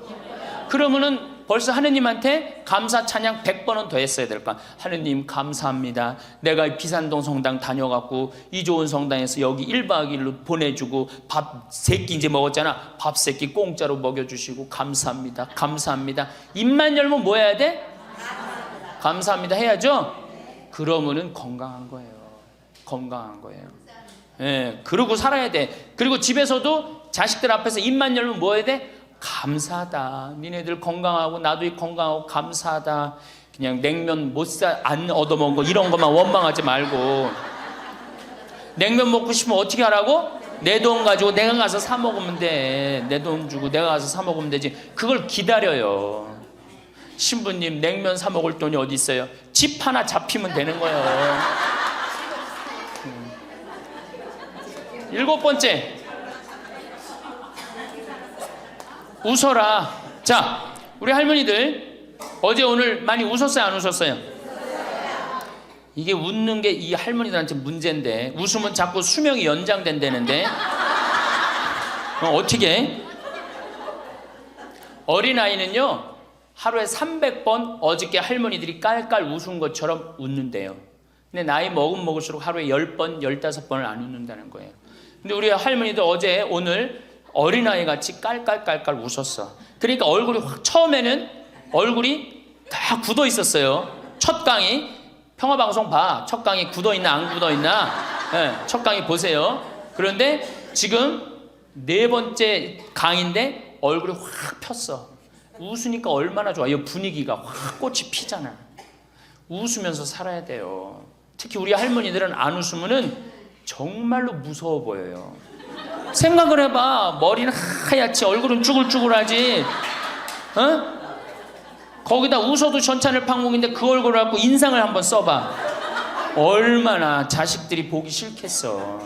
그러면은 벌써 하느님한테 감사 찬양 100번은 더 했어야 될까? 하느님 감사합니다. 내가 비산동 성당 다녀갖고 이 좋은 성당에서 여기 1박 2일로 보내주고 밥 3끼 이제 먹었잖아. 밥 3끼 공짜로 먹여주시고 감사합니다. 감사합니다. 입만 열면 뭐 해야 돼? 감사합니다 해야죠? 그러면은 건강한 거예요. 건강한 거예요. 그러고 살아야 돼. 그리고 집에서도 자식들 앞에서 입만 열면 뭐 해야 돼? 감사하다. 니네들 건강하고 나도 건강하고 감사하다. 그냥 냉면 안 얻어먹은 거 이런 것만 원망하지 말고. 냉면 먹고 싶으면 어떻게 하라고? 내 돈 가지고 내가 가서 사 먹으면 돼. 내 돈 주고 내가 가서 사 먹으면 되지. 그걸 기다려요. 신부님 냉면 사 먹을 돈이 어디 있어요? 집 하나 잡히면 되는 거예요. 7번째, 웃어라. 자, 우리 할머니들 어제 오늘 많이 웃었어요 안 웃었어요? 이게 웃는 게 이 할머니들한테 문제인데 웃으면 자꾸 수명이 연장된다는데 어떻게? 어린아이는요 하루에 300번 어저께 할머니들이 깔깔 웃은 것처럼 웃는데요. 근데 나이 먹을수록 하루에 10번, 15번을 안 웃는다는 거예요. 근데 우리 할머니들 어제 오늘 어린아이 같이 깔깔깔깔 웃었어. 그러니까 얼굴이 처음에는 얼굴이 다 굳어 있었어요. 첫 강의 평화방송 봐. 첫 강의 굳어 있나 안 굳어 있나? 첫 강의 보세요. 그런데 지금 4번째 강의인데 얼굴이 확 폈어. 웃으니까 얼마나 좋아. 이 분위기가 확 꽃이 피잖아. 웃으면서 살아야 돼요. 특히 우리 할머니들은 안 웃으면은 정말로 무서워 보여요. 생각을 해봐. 머리는 하얗지 얼굴은 쭈글쭈글하지. 거기다 웃어도 전차늘 팡몽인데 그 얼굴을 갖고 인상을 한번 써봐. 얼마나 자식들이 보기 싫겠어.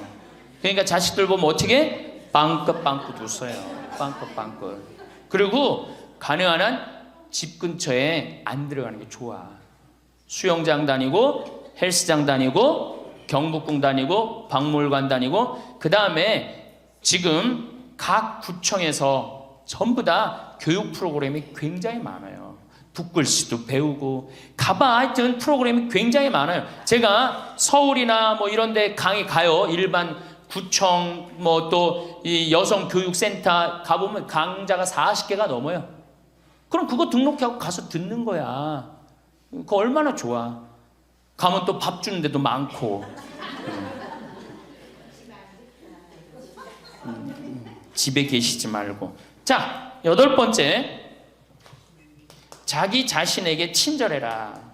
그러니까 자식들 보면 어떻게? 빵긋빵긋 웃어요. 빵긋빵긋. 그리고 가능한 한 집 근처에 안 들어가는 게 좋아. 수영장 다니고 헬스장 다니고 경복궁 다니고 박물관 다니고 그 다음에 지금 각 구청에서 전부 다 교육 프로그램이 굉장히 많아요. 붓글씨도 배우고 가봐. 하여튼 프로그램이 굉장히 많아요. 제가 서울이나 뭐 이런 데 강의 가요. 일반 구청 뭐 또 이 여성교육센터 가보면 강좌가 40개가 넘어요. 그럼 그거 등록하고 가서 듣는 거야. 그거 얼마나 좋아. 가면 또 밥 주는 데도 많고. 집에 계시지 말고. 자, 8번째. 자기 자신에게 친절해라.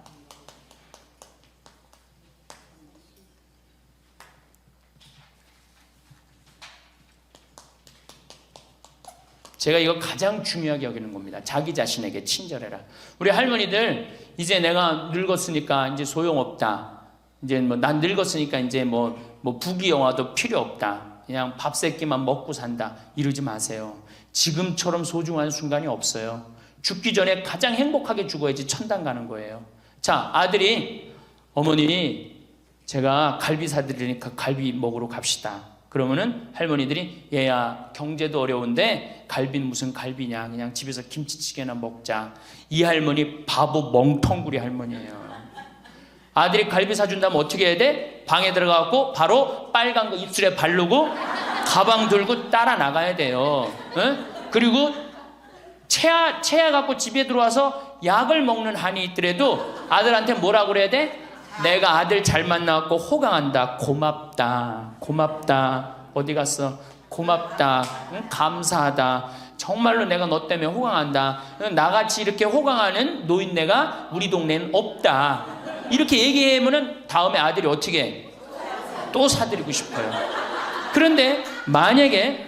제가 이거 가장 중요하게 여기는 겁니다. 자기 자신에게 친절해라. 우리 할머니들 이제 내가 늙었으니까 이제 소용없다. 이제 뭐 난 늙었으니까 이제 뭐 부귀영화도 필요 없다. 그냥 밥 세끼만 먹고 산다. 이러지 마세요. 지금처럼 소중한 순간이 없어요. 죽기 전에 가장 행복하게 죽어야지 천당 가는 거예요. 자, 아들이 어머니 제가 갈비 사드리니까 갈비 먹으러 갑시다. 그러면은 할머니들이 얘야 경제도 어려운데 갈비는 무슨 갈비냐, 그냥 집에서 김치찌개나 먹자. 이 할머니 바보 멍텅구리 할머니예요. 아들이 갈비 사준다면 어떻게 해야 돼? 방에 들어가고 바로 빨간 거 입술에 바르고 가방 들고 따라 나가야 돼요. 그리고 체하 갖고 집에 들어와서 약을 먹는 한이 있더라도 아들한테 뭐라고 그래야 돼? 내가 아들 잘 만나갖고 호강한다. 고맙다. 고맙다. 어디 갔어? 고맙다. 응? 감사하다. 정말로 내가 너 때문에 호강한다. 나같이 이렇게 호강하는 노인네가 우리 동네는 없다. 이렇게 얘기하면은 다음에 아들이 어떻게 해? 또 사드리고 싶어요. 그런데 만약에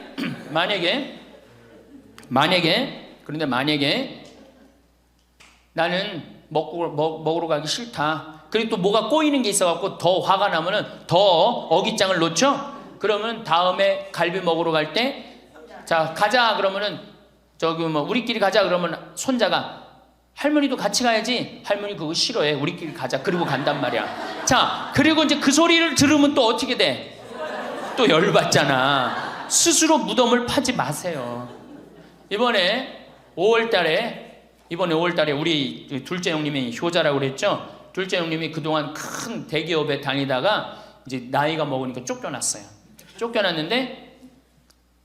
나는 먹으러 가기 싫다. 그리고 또 뭐가 꼬이는 게 있어갖고 더 화가 나면은 더 어깃장을 놓죠. 그러면 다음에 갈비 먹으러 갈 때, 자 가자 그러면은 저기 뭐 우리끼리 가자 그러면 손자가 할머니도 같이 가야지. 할머니 그거 싫어해. 우리끼리 가자. 그리고 간단 말이야. 자, 그리고 이제 그 소리를 들으면 또 어떻게 돼? 또 열받잖아. 스스로 무덤을 파지 마세요. 이번에 5월달에 우리 둘째 형님이 효자라고 그랬죠. 둘째 형님이 그동안 큰 대기업에 다니다가 이제 나이가 먹으니까 쫓겨났어요. 쫓겨났는데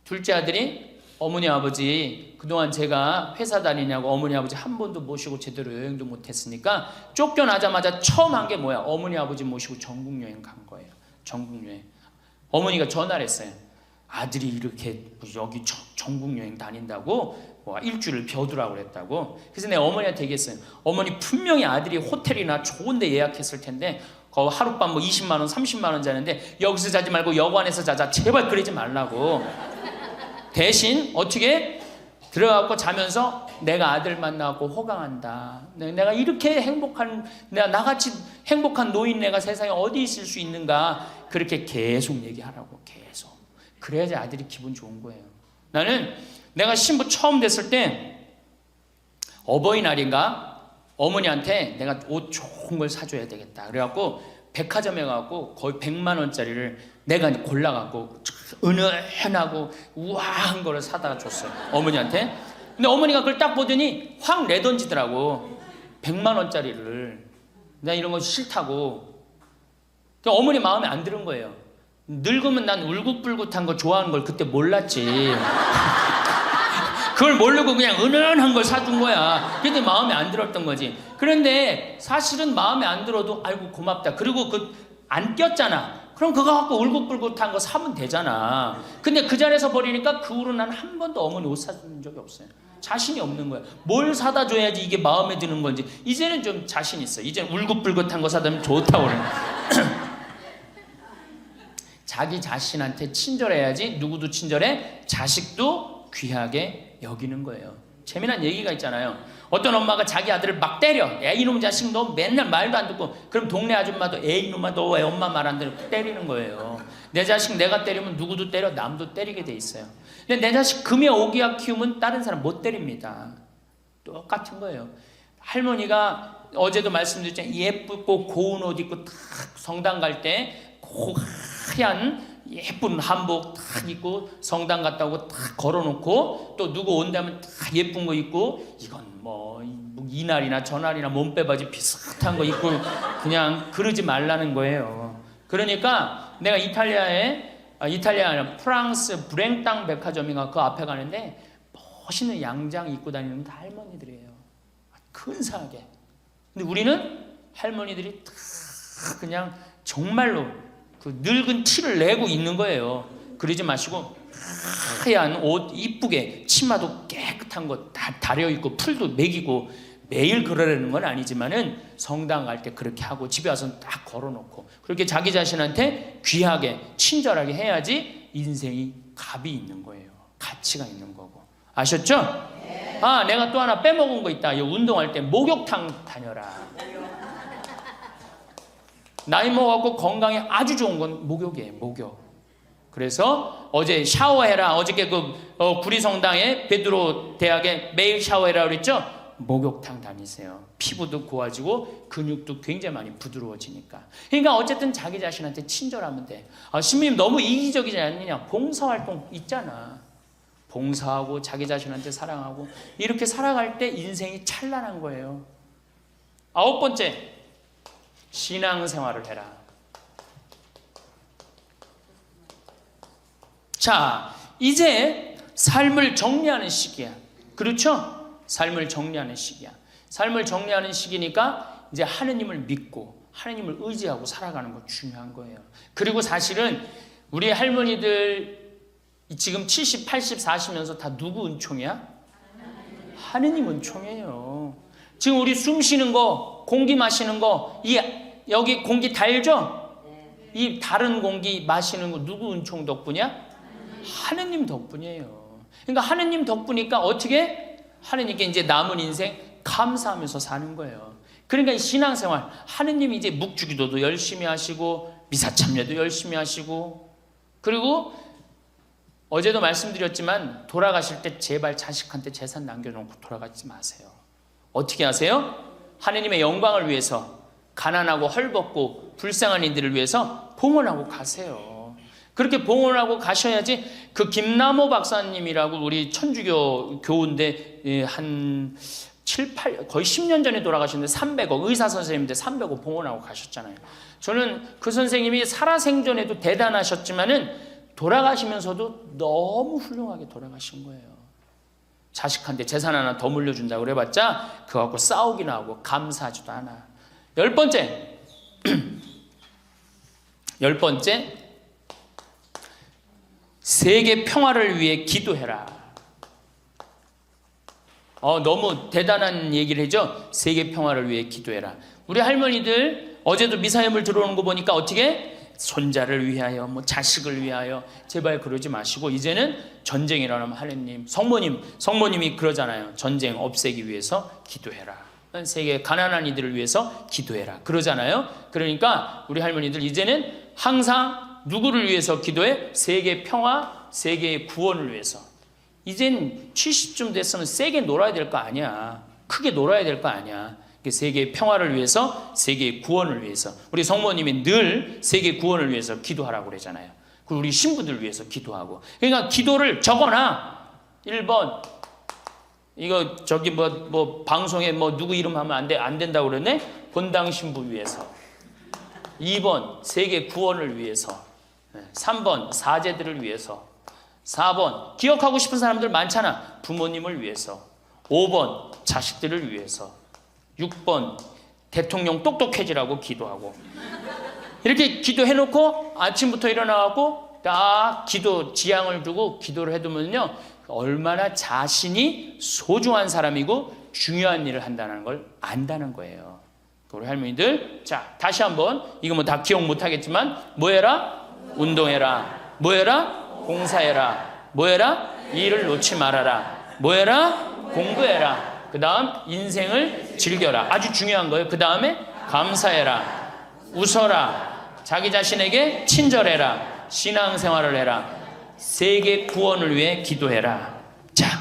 둘째 아들이 어머니 아버지 그동안 제가 회사 다니냐고 어머니 아버지 한 번도 모시고 제대로 여행도 못했으니까 쫓겨나자마자 처음 한 게 뭐야? 어머니 아버지 모시고 전국 여행 간 거예요. 전국 여행. 어머니가 전화를 했어요. 아들이 이렇게 여기 전국 여행 다닌다고 뭐 일주일을 벼두라고 그랬다고. 그래서 내가 어머니한테 얘기했어요. 어머니 분명히 아들이 호텔이나 좋은 데 예약했을 텐데 거 하룻밤 뭐 20만 원 30만 원 자는데 여기서 자지 말고 여관에서 자자. 제발 그러지 말라고. 대신 어떻게 들어가고 자면서 내가 아들 만나고 호강한다. 내가 이렇게 행복한, 나같이 행복한 노인네가 세상에 어디 있을 수 있는가. 그렇게 계속 얘기하라고. 계속. 그래야지 아들이 기분 좋은 거예요. 나는 내가 신부 처음 됐을 때 어버이날인가 어머니한테 내가 옷 좋은 걸 사줘야 되겠다. 그래갖고 백화점에 가고 거의 100만 원짜리를 내가 골라갖고 은은하고 우아한 거를 사다가 줬어요. 어머니한테. 근데 어머니가 그걸 딱 보더니 확 내던지더라고. 100만 원짜리를. 나 이런 거 싫다고. 그러니까 어머니 마음에 안 드는 거예요. 늙으면 난 울긋불긋한 거 좋아하는 걸 그때 몰랐지. 그걸 모르고 그냥 은은한 걸 사준 거야. 근데 마음에 안 들었던 거지. 그런데 사실은 마음에 안 들어도 아이고 고맙다. 그리고 안 꼈잖아. 그럼 그거 갖고 울긋불긋한 거 사면 되잖아. 근데 그 자리에서 버리니까 그 후로 난 한 번도 어머니 옷 사준 적이 없어요. 자신이 없는 거야. 뭘 사다 줘야지 이게 마음에 드는 건지. 이제는 좀 자신 있어. 이제는 울긋불긋한 거 사다 주면 좋다고 그래. 자기 자신한테 친절해야지. 누구도 친절해? 자식도 귀하게 여기는 거예요. 재미난 얘기가 있잖아요. 어떤 엄마가 자기 아들을 막 때려. 야 이놈 자식 너 맨날 말도 안 듣고. 그럼 동네 아줌마도 에이 이놈아 너 왜 엄마 말 안 들어? 때리는 거예요. 내 자식 내가 때리면 누구도 때려. 남도 때리게 돼 있어요. 근데 내 자식 금에 오기야 키우면 다른 사람 못 때립니다. 똑같은 거예요. 할머니가 어제도 말씀드렸잖아요. 예쁘고 고운 옷 입고 탁 성당 갈 때 하얀 예쁜 한복 탁 입고 성당 갔다 오고 탁 걸어놓고 또 누구 온다면 탁 예쁜 거 입고 이건 뭐 이날이나 저날이나 몸빼바지 비슷한 거 입고 그냥 그러지 말라는 거예요. 그러니까 내가 이탈리아 아니라 프랑스 브랭땅 백화점인가 그 앞에 가는데 멋있는 양장 입고 다니는 다 할머니들이에요. 근사하게. 근데 우리는 할머니들이 다 그냥 정말로 그 늙은 티를 내고 있는 거예요. 그러지 마시고 하얀 옷 이쁘게 치마도 깨끗한 거 다 다려입고 풀도 먹이고 매일 그러려는 건 아니지만은 성당 갈 때 그렇게 하고 집에 와서는 딱 걸어놓고 그렇게 자기 자신한테 귀하게 친절하게 해야지 인생이 값이 있는 거예요. 가치가 있는 거고. 아셨죠? 네. 아 내가 또 하나 빼먹은 거 있다. 운동할 때 목욕탕 다녀라. 나이 먹어갖고 건강에 아주 좋은 건 목욕이에요. 목욕. 그래서 어제 샤워해라. 어저께 구리성당에 베드로 대학에 매일 샤워해라 그랬죠. 목욕탕 다니세요. 피부도 고와지고 근육도 굉장히 많이 부드러워지니까. 그러니까 어쨌든 자기 자신한테 친절하면 돼. 신부님 너무 이기적이지 않느냐. 봉사활동 있잖아. 봉사하고 자기 자신한테 사랑하고 이렇게 살아갈 때 인생이 찬란한 거예요. 9번째, 신앙생활을 해라. 자, 이제 삶을 정리하는 시기야. 그렇죠? 삶을 정리하는 시기야. 삶을 정리하는 시기니까 이제 하느님을 믿고 하느님을 의지하고 살아가는 거 중요한 거예요. 그리고 사실은 우리 할머니들 지금 70, 80, 40면서 다 누구 은총이야? 하느님 은총이에요. 지금 우리 숨 쉬는 거, 공기 마시는 거, 여기 공기 달죠? 이 다른 공기 마시는 거 누구 은총 덕분이야? 하느님 덕분이에요. 그러니까 하느님 덕분이니까 어떻게? 하느님께 이제 남은 인생 감사하면서 사는 거예요. 그러니까 이 신앙생활, 하느님이 이제 묵주기도도 열심히 하시고 미사참여도 열심히 하시고, 그리고 어제도 말씀드렸지만 돌아가실 때 제발 자식한테 재산 남겨놓고 돌아가지 마세요. 어떻게 하세요? 하느님의 영광을 위해서 가난하고 헐벗고 불쌍한 이들을 위해서 봉헌하고 가세요. 그렇게 봉헌하고 가셔야지. 그 김남호 박사님이라고 우리 천주교 교우인데 한 7, 8, 거의 10년 전에 돌아가셨는데 300억, 의사 선생님인데 300억 봉헌하고 가셨잖아요. 저는 그 선생님이 살아생전에도 대단하셨지만은 돌아가시면서도 너무 훌륭하게 돌아가신 거예요. 자식한테 재산 하나 더 물려준다고 그래봤자 그거 갖고 싸우기나 하고 감사하지도 않아. 10번째, 10번째, 세계 평화를 위해 기도해라. 너무 대단한 얘기를 해죠. 세계 평화를 위해 기도해라. 우리 할머니들 어제도 미사여물 들어오는 거 보니까 어떻게? 손자를 위하여, 자식을 위하여. 제발 그러지 마시고 이제는 전쟁이라고 하면 하느님, 성모님이 그러잖아요. 전쟁 없애기 위해서 기도해라. 세계 가난한 이들을 위해서 기도해라. 그러잖아요. 그러니까 우리 할머니들 이제는 항상 누구를 위해서 기도해? 세계 평화, 세계의 구원을 위해서. 이젠 70쯤 됐으면 세게 놀아야 될 거 아니야. 크게 놀아야 될 거 아니야. 세계의 평화를 위해서, 세계의 구원을 위해서. 우리 성모님이 늘 세계 구원을 위해서 기도하라고 그러잖아요. 그리고 우리 신부들 위해서 기도하고. 그러니까 기도를 적어놔. 1번 이거 저기 방송에 누구 이름 하면 안 된다고 그러네. 본당 신부 위해서. 2번 세계 구원을 위해서. 3번 사제들을 위해서. 4번 기억하고 싶은 사람들 많잖아. 부모님을 위해서. 5번 자식들을 위해서. 6번 대통령 똑똑해지라고 기도하고. 이렇게 기도해놓고 아침부터 일어나고 딱 기도 지향을 두고 기도를 해두면요 얼마나 자신이 소중한 사람이고 중요한 일을 한다는 걸 안다는 거예요. 우리 할머니들, 자 다시 한번, 이거 다 기억 못하겠지만 뭐해라? 운동해라. 뭐해라? 봉사해라. 뭐해라? 일을 놓지 말아라. 뭐해라? 공부해라. 그 다음 인생을 즐겨라. 아주 중요한 거예요. 그 다음에 감사해라. 웃어라. 자기 자신에게 친절해라. 신앙생활을 해라. 세계 구원을 위해 기도해라. 자,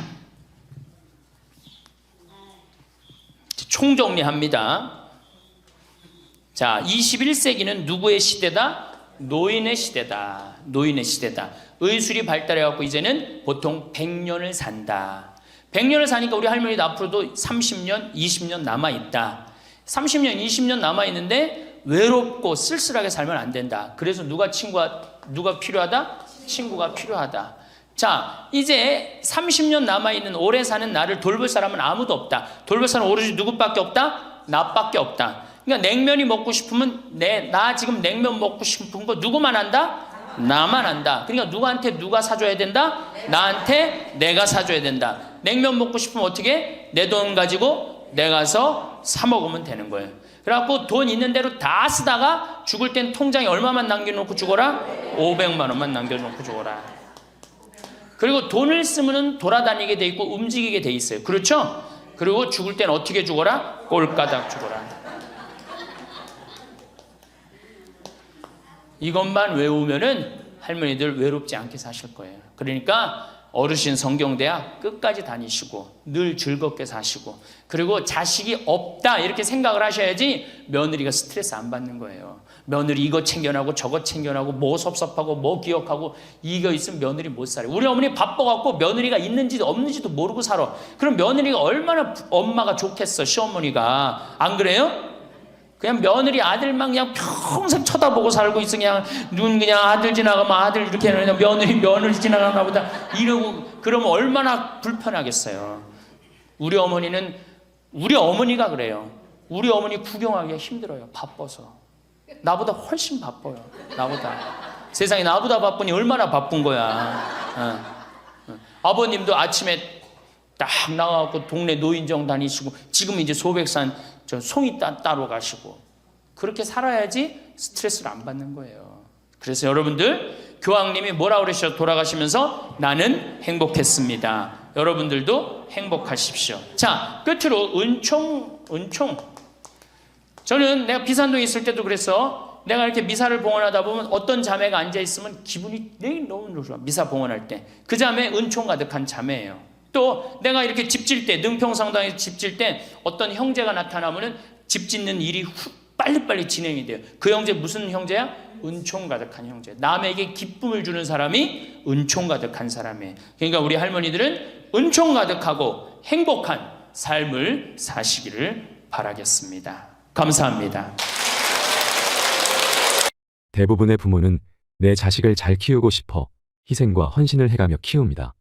총정리합니다. 자, 21세기는 누구의 시대다? 노인의 시대다. 노인의 시대다. 의술이 발달해갖고 이제는 보통 100년을 산다. 100년을 사니까 우리 할머니도 앞으로도 30년, 20년 남아있다. 30년, 20년 남아있는데 외롭고 쓸쓸하게 살면 안 된다. 그래서 누가 필요하다? 친구가 필요하다. 자, 이제 30년 남아있는 오래 사는 나를 돌볼 사람은 아무도 없다. 돌볼 사람은 오로지 누구밖에 없다? 나밖에 없다. 그러니까 냉면이 먹고 싶으면 나 지금 냉면 먹고 싶은 거 누구만 한다? 나만 한다. 그러니까 누구한테 누가 사줘야 된다? 나한테 내가 사줘야 된다. 냉면 먹고 싶으면 어떻게? 내 돈 가지고 내가 가서 사 먹으면 되는 거예요. 그래갖고 돈 있는 대로 다 쓰다가 죽을 땐 통장에 얼마만 남겨놓고 죽어라? 500만 원만 남겨놓고 죽어라. 그리고 돈을 쓰면 돌아다니게 돼 있고 움직이게 돼 있어요. 그렇죠? 그리고 죽을 땐 어떻게 죽어라? 꼴까닥 죽어라. 이것만 외우면은 할머니들 외롭지 않게 사실 거예요. 그러니까 어르신 성경대학 끝까지 다니시고 늘 즐겁게 사시고 그리고 자식이 없다 이렇게 생각을 하셔야지 며느리가 스트레스 안 받는 거예요. 며느리 이거 챙겨나고 저거 챙겨나고 뭐 섭섭하고 뭐 기억하고 이거 있으면 며느리 못 살아요. 우리 어머니 바빠갖고 며느리가 있는지도 없는지도 모르고 살아. 그럼 며느리가 얼마나 엄마가 좋겠어, 시어머니가. 안 그래요? 그냥 며느리 아들만 그냥 평생 쳐다보고 살고 있어. 그냥 눈 그냥 아들 지나가면 아들 이렇게 그냥 며느리 지나가나 보다 이러고 그러면 얼마나 불편하겠어요. 우리 어머니가 그래요. 우리 어머니 구경하기가 힘들어요. 바빠서. 나보다 훨씬 바빠요. 나보다. 세상에 나보다 바쁘니 얼마나 바쁜 거야. 아버님도 아침에 딱 나가고 동네 노인정 다니시고 지금 이제 소백산 송이 따러 가시고 그렇게 살아야지 스트레스를 안 받는 거예요. 그래서 여러분들 교황님이 뭐라 그러셔 돌아가시면서 나는 행복했습니다. 여러분들도 행복하십시오. 자, 끝으로 은총. 저는 내가 비산동에 있을 때도 그래서 내가 이렇게 미사를 봉헌하다 보면 어떤 자매가 앉아있으면 기분이 너무 좋아. 미사 봉헌할 때. 그 자매 은총 가득한 자매예요. 또 내가 이렇게 집 질 때 능평성당에서 집 질 때 어떤 형제가 나타나면은 집 짓는 일이 빨리빨리 진행이 돼요. 그 형제 무슨 형제야? 은총 가득한 형제. 남에게 기쁨을 주는 사람이 은총 가득한 사람이에요. 그러니까 우리 할머니들은 은총 가득하고 행복한 삶을 사시기를 바라겠습니다. 감사합니다. 대부분의 부모는 내 자식을 잘 키우고 싶어 희생과 헌신을 해가며 키웁니다.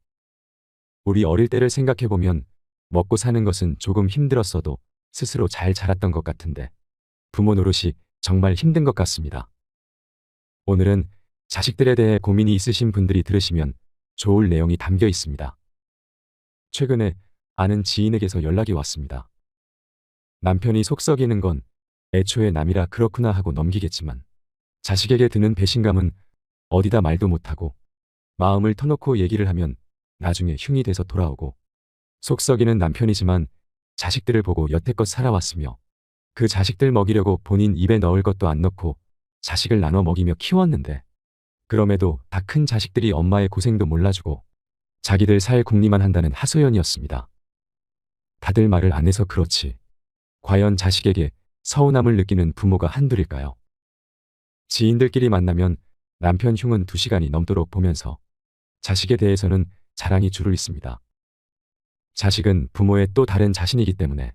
우리 어릴 때를 생각해보면 먹고 사는 것은 조금 힘들었어도 스스로 잘 자랐던 것 같은데 부모 노릇이 정말 힘든 것 같습니다. 오늘은 자식들에 대해 고민이 있으신 분들이 들으시면 좋을 내용이 담겨 있습니다. 최근에 아는 지인에게서 연락이 왔습니다. 남편이 속 썩이는 건 애초에 남이라 그렇구나 하고 넘기겠지만 자식에게 드는 배신감은 어디다 말도 못하고 마음을 터놓고 얘기를 하면 나중에 흉이 돼서 돌아오고 속 썩이는 남편이지만 자식들을 보고 여태껏 살아왔으며 그 자식들 먹이려고 본인 입에 넣을 것도 안 넣고 자식을 나눠 먹이며 키웠는데 그럼에도 다 큰 자식들이 엄마의 고생도 몰라주고 자기들 살 궁리만 한다는 하소연이었습니다. 다들 말을 안 해서 그렇지 과연 자식에게 서운함을 느끼는 부모가 한둘일까요? 지인들끼리 만나면 남편 흉은 2시간이 넘도록 보면서 자식에 대해서는 자랑이 줄을 잇습니다. 자식은 부모의 또 다른 자신이기 때문에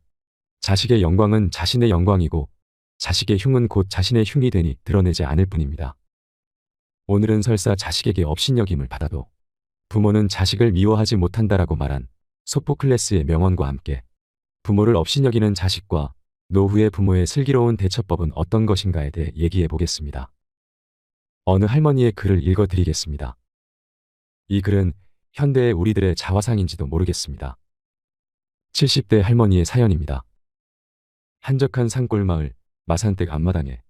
자식의 영광은 자신의 영광이고 자식의 흉은 곧 자신의 흉이 되니 드러내지 않을 뿐입니다. 오늘은 설사 자식에게 업신여김을 받아도 부모는 자식을 미워하지 못한다라고 말한 소포클레스의 명언과 함께 부모를 업신여기는 자식과 노후의 부모의 슬기로운 대처법은 어떤 것인가에 대해 얘기해 보겠습니다. 어느 할머니의 글을 읽어드리겠습니다. 이 글은 현대의 우리들의 자화상인지도 모르겠습니다. 70대 할머니의 사연입니다. 한적한 산골마을 마산댁 앞마당에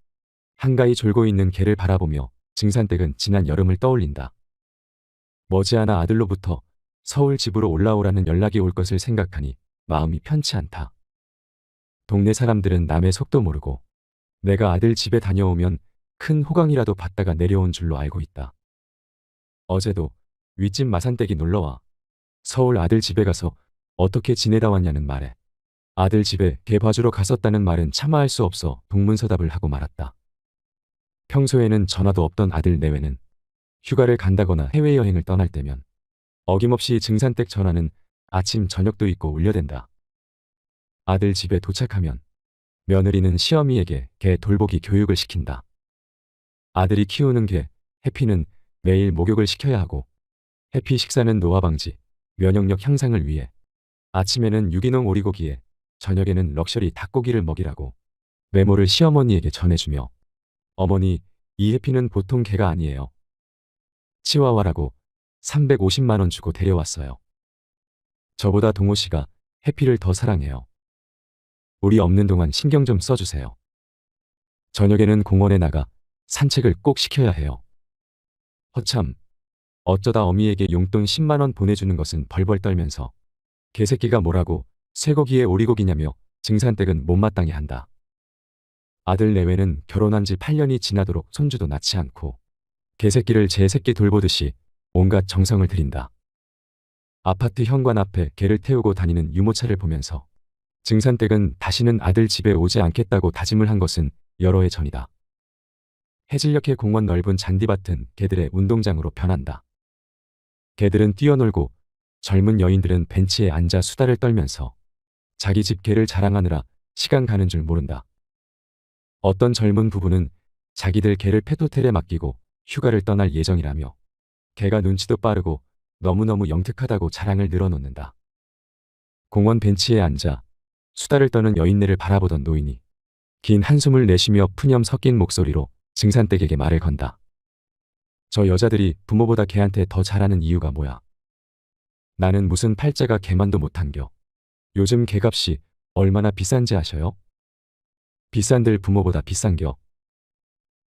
한가히 졸고 있는 개를 바라보며 증산댁은 지난 여름을 떠올린다. 머지않아 아들로부터 서울 집으로 올라오라는 연락이 올 것을 생각하니 마음이 편치 않다. 동네 사람들은 남의 속도 모르고 내가 아들 집에 다녀오면 큰 호강이라도 받다가 내려온 줄로 알고 있다. 어제도 윗집 마산댁이 놀러와 서울 아들 집에 가서 어떻게 지내다 왔냐는 말에 아들 집에 개 봐주러 갔었다는 말은 차마 할 수 없어 동문서답을 하고 말았다. 평소에는 전화도 없던 아들 내외는 휴가를 간다거나 해외여행을 떠날 때면 어김없이 증산댁 전화는 아침 저녁도 있고 울려댄다. 아들 집에 도착하면 며느리는 시어미에게 개 돌보기 교육을 시킨다. 아들이 키우는 개 해피는 매일 목욕을 시켜야 하고 해피 식사는 노화 방지, 면역력 향상을 위해 아침에는 유기농 오리고기에 저녁에는 럭셔리 닭고기를 먹이라고 메모를 시어머니에게 전해주며 어머니, 이 해피는 보통 개가 아니에요. 치와와라고 350만 원 주고 데려왔어요. 저보다 동호 씨가 해피를 더 사랑해요. 우리 없는 동안 신경 좀 써주세요. 저녁에는 공원에 나가 산책을 꼭 시켜야 해요. 허참, 어쩌다 어미에게 용돈 10만 원 보내주는 것은 벌벌 떨면서 개새끼가 뭐라고 쇠고기에 오리고기냐며 증산댁은 못마땅해 한다. 아들 내외는 결혼한 지 8년이 지나도록 손주도 낳지 않고 개새끼를 제 새끼 돌보듯이 온갖 정성을 들인다. 아파트 현관 앞에 개를 태우고 다니는 유모차를 보면서 증산댁은 다시는 아들 집에 오지 않겠다고 다짐을 한 것은 여러 해 전이다. 해질녘의 공원 넓은 잔디밭은 개들의 운동장으로 변한다. 개들은 뛰어놀고 젊은 여인들은 벤치에 앉아 수다를 떨면서 자기 집 개를 자랑하느라 시간 가는 줄 모른다. 어떤 젊은 부부는 자기들 개를 펫호텔에 맡기고 휴가를 떠날 예정이라며 개가 눈치도 빠르고 너무너무 영특하다고 자랑을 늘어놓는다. 공원 벤치에 앉아 수다를 떠는 여인네를 바라보던 노인이 긴 한숨을 내쉬며 푸념 섞인 목소리로 증산댁에게 말을 건다. 저 여자들이 부모보다 개한테 더 잘하는 이유가 뭐야? 나는 무슨 팔자가 개만도 못한겨. 요즘 개값이 얼마나 비싼지 아셔요? 비싼들 부모보다 비싼겨.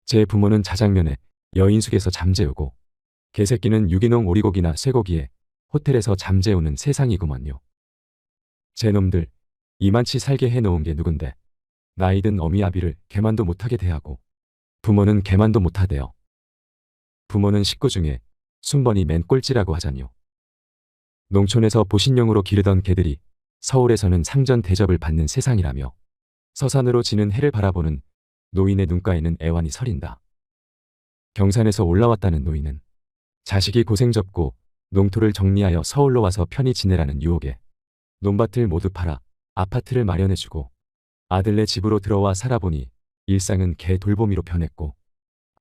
제 부모는 자장면에 여인숙에서 잠재우고 개새끼는 유기농 오리고기나 쇠고기에 호텔에서 잠재우는 세상이구먼요. 제 놈들 이만치 살게 해놓은 게 누군데 나이든 어미아비를 개만도 못하게 대하고 부모는 개만도 못하대요. 부모는 식구 중에 순번이 맨 꼴찌라고 하자뇨. 농촌에서 보신용으로 기르던 개들이 서울에서는 상전 대접을 받는 세상이라며 서산으로 지는 해를 바라보는 노인의 눈가에는 애환이 서린다. 경산에서 올라왔다는 노인은 자식이 고생 접고 농토를 정리하여 서울로 와서 편히 지내라는 유혹에 논밭을 모두 팔아 아파트를 마련해주고 아들네 집으로 들어와 살아보니 일상은 개 돌보미로 변했고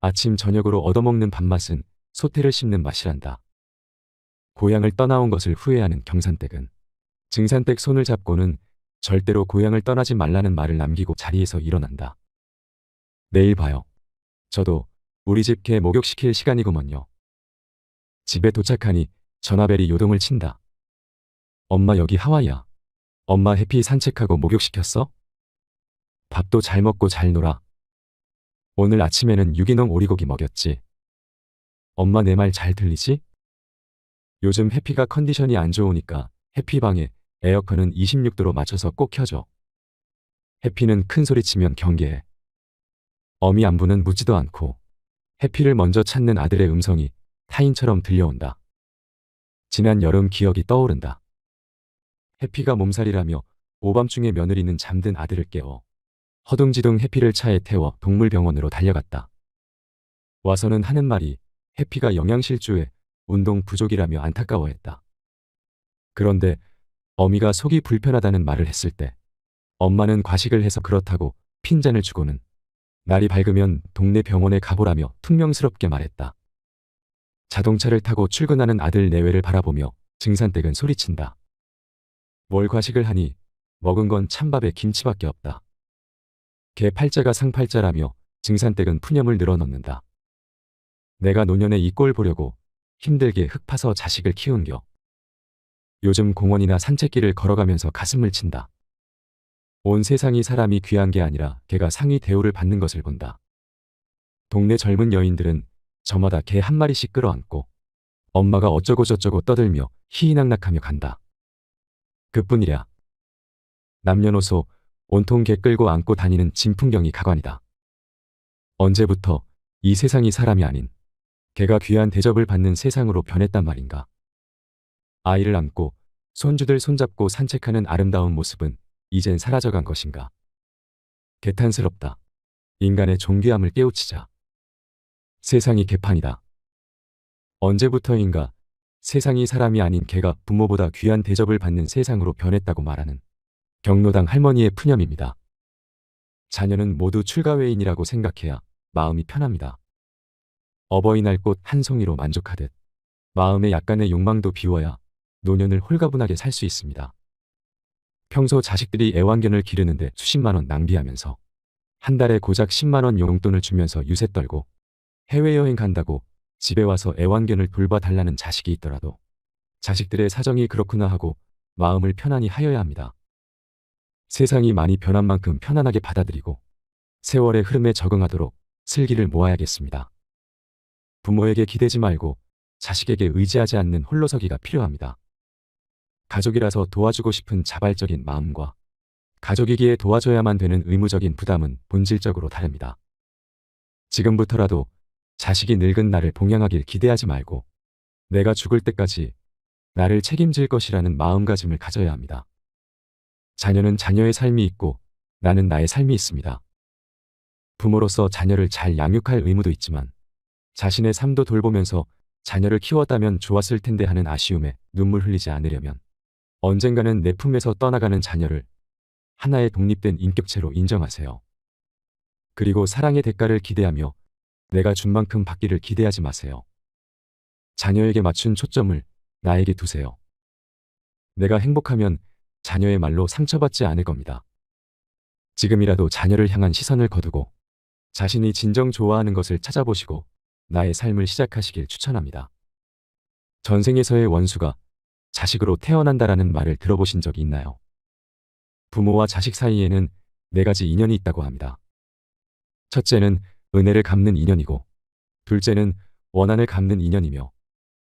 아침 저녁으로 얻어먹는 밥맛은 소태를 씹는 맛이란다. 고향을 떠나온 것을 후회하는 경산댁은 증산댁 손을 잡고는 절대로 고향을 떠나지 말라는 말을 남기고 자리에서 일어난다. 내일 봐요. 저도 우리 집 개 목욕시킬 시간이구먼요. 집에 도착하니 전화벨이 요동을 친다. 엄마 여기 하와이야. 엄마 해피 산책하고 목욕시켰어? 밥도 잘 먹고 잘 놀아. 오늘 아침에는 유기농 오리고기 먹였지. 엄마 내 말 잘 들리지? 요즘 해피가 컨디션이 안 좋으니까 해피 방에 에어컨은 26도로 맞춰서 꼭 켜줘. 해피는 큰 소리 치면 경계해. 어미 안부는 묻지도 않고 해피를 먼저 찾는 아들의 음성이 타인처럼 들려온다. 지난 여름 기억이 떠오른다. 해피가 몸살이라며 오밤중에 며느리는 잠든 아들을 깨워 허둥지둥 해피를 차에 태워 동물병원으로 달려갔다. 와서는 하는 말이 해피가 영양실조에 운동 부족이라며 안타까워했다. 그런데 어미가 속이 불편하다는 말을 했을 때 엄마는 과식을 해서 그렇다고 핀잔을 주고는 날이 밝으면 동네 병원에 가보라며 퉁명스럽게 말했다. 자동차를 타고 출근하는 아들 내외를 바라보며 증산댁은 소리친다. 뭘 과식을 하니 먹은 건 찬밥에 김치밖에 없다. 개 팔자가 상팔자라며 증산댁은 푸념을 늘어놓는다. 내가 노년에 이 꼴 보려고 힘들게 흙 파서 자식을 키운겨. 요즘 공원이나 산책길을 걸어가면서 가슴을 친다. 온 세상이 사람이 귀한 게 아니라 개가 상위 대우를 받는 것을 본다. 동네 젊은 여인들은 저마다 개 한 마리씩 끌어안고 엄마가 어쩌고 저쩌고 떠들며 희희낙낙하며 간다. 그뿐이랴. 남녀노소 온통 개 끌고 안고 다니는 진풍경이 가관이다. 언제부터 이 세상이 사람이 아닌 개가 귀한 대접을 받는 세상으로 변했단 말인가. 아이를 안고 손주들 손잡고 산책하는 아름다운 모습은 이젠 사라져간 것인가. 개탄스럽다. 인간의 존귀함을 깨우치자. 세상이 개판이다. 언제부터인가 세상이 사람이 아닌 개가 부모보다 귀한 대접을 받는 세상으로 변했다고 말하는 경로당 할머니의 푸념입니다. 자녀는 모두 출가회인이라고 생각해야 마음이 편합니다. 어버이날 꽃 한 송이로 만족하듯 마음의 약간의 욕망도 비워야 노년을 홀가분하게 살 수 있습니다. 평소 자식들이 애완견을 기르는데 수십만 원 낭비하면서 한 달에 고작 10만 원 용돈을 주면서 유세 떨고 해외여행 간다고 집에 와서 애완견을 돌봐달라는 자식이 있더라도 자식들의 사정이 그렇구나 하고 마음을 편안히 하여야 합니다. 세상이 많이 변한 만큼 편안하게 받아들이고 세월의 흐름에 적응하도록 슬기를 모아야겠습니다. 부모에게 기대지 말고 자식에게 의지하지 않는 홀로서기가 필요합니다. 가족이라서 도와주고 싶은 자발적인 마음과 가족이기에 도와줘야만 되는 의무적인 부담은 본질적으로 다릅니다. 지금부터라도 자식이 늙은 나를 봉양하길 기대하지 말고 내가 죽을 때까지 나를 책임질 것이라는 마음가짐을 가져야 합니다. 자녀는 자녀의 삶이 있고 나는 나의 삶이 있습니다. 부모로서 자녀를 잘 양육할 의무도 있지만 자신의 삶도 돌보면서 자녀를 키웠다면 좋았을 텐데 하는 아쉬움에 눈물 흘리지 않으려면 언젠가는 내 품에서 떠나가는 자녀를 하나의 독립된 인격체로 인정하세요. 그리고 사랑의 대가를 기대하며 내가 준 만큼 받기를 기대하지 마세요. 자녀에게 맞춘 초점을 나에게 두세요. 내가 행복하면 자녀의 말로 상처받지 않을 겁니다. 지금이라도 자녀를 향한 시선을 거두고 자신이 진정 좋아하는 것을 찾아보시고 나의 삶을 시작하시길 추천합니다. 전생에서의 원수가 자식으로 태어난다라는 말을 들어보신 적이 있나요? 부모와 자식 사이에는 네 가지 인연이 있다고 합니다. 첫째는 은혜를 갚는 인연이고, 둘째는 원한을 갚는 인연이며,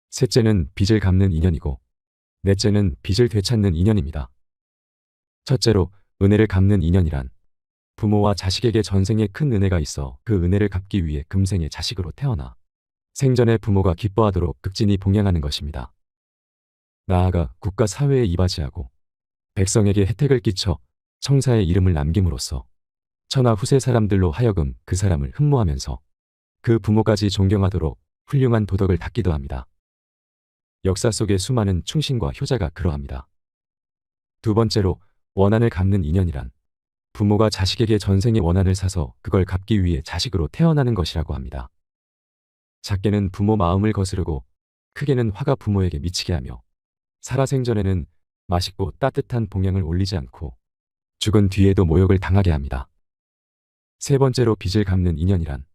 셋째는 빚을 갚는 인연이고, 넷째는 빚을 되찾는 인연입니다. 첫째로 은혜를 갚는 인연이란 부모와 자식에게 전생에 큰 은혜가 있어 그 은혜를 갚기 위해 금생에 자식으로 태어나 생전에 부모가 기뻐하도록 극진히 봉양하는 것입니다. 나아가 국가 사회에 이바지하고 백성에게 혜택을 끼쳐 청사의 이름을 남김으로써 천하 후세 사람들로 하여금 그 사람을 흠모하면서 그 부모까지 존경하도록 훌륭한 도덕을 닦기도 합니다. 역사 속의 수많은 충신과 효자가 그러합니다. 두 번째로 원한을 갚는 인연이란 부모가 자식에게 전생의 원한을 사서 그걸 갚기 위해 자식으로 태어나는 것이라고 합니다. 작게는 부모 마음을 거스르고 크게는 화가 부모에게 미치게 하며 살아생전에는 맛있고 따뜻한 봉양을 올리지 않고 죽은 뒤에도 모욕을 당하게 합니다. 세 번째로 빚을 갚는 인연이란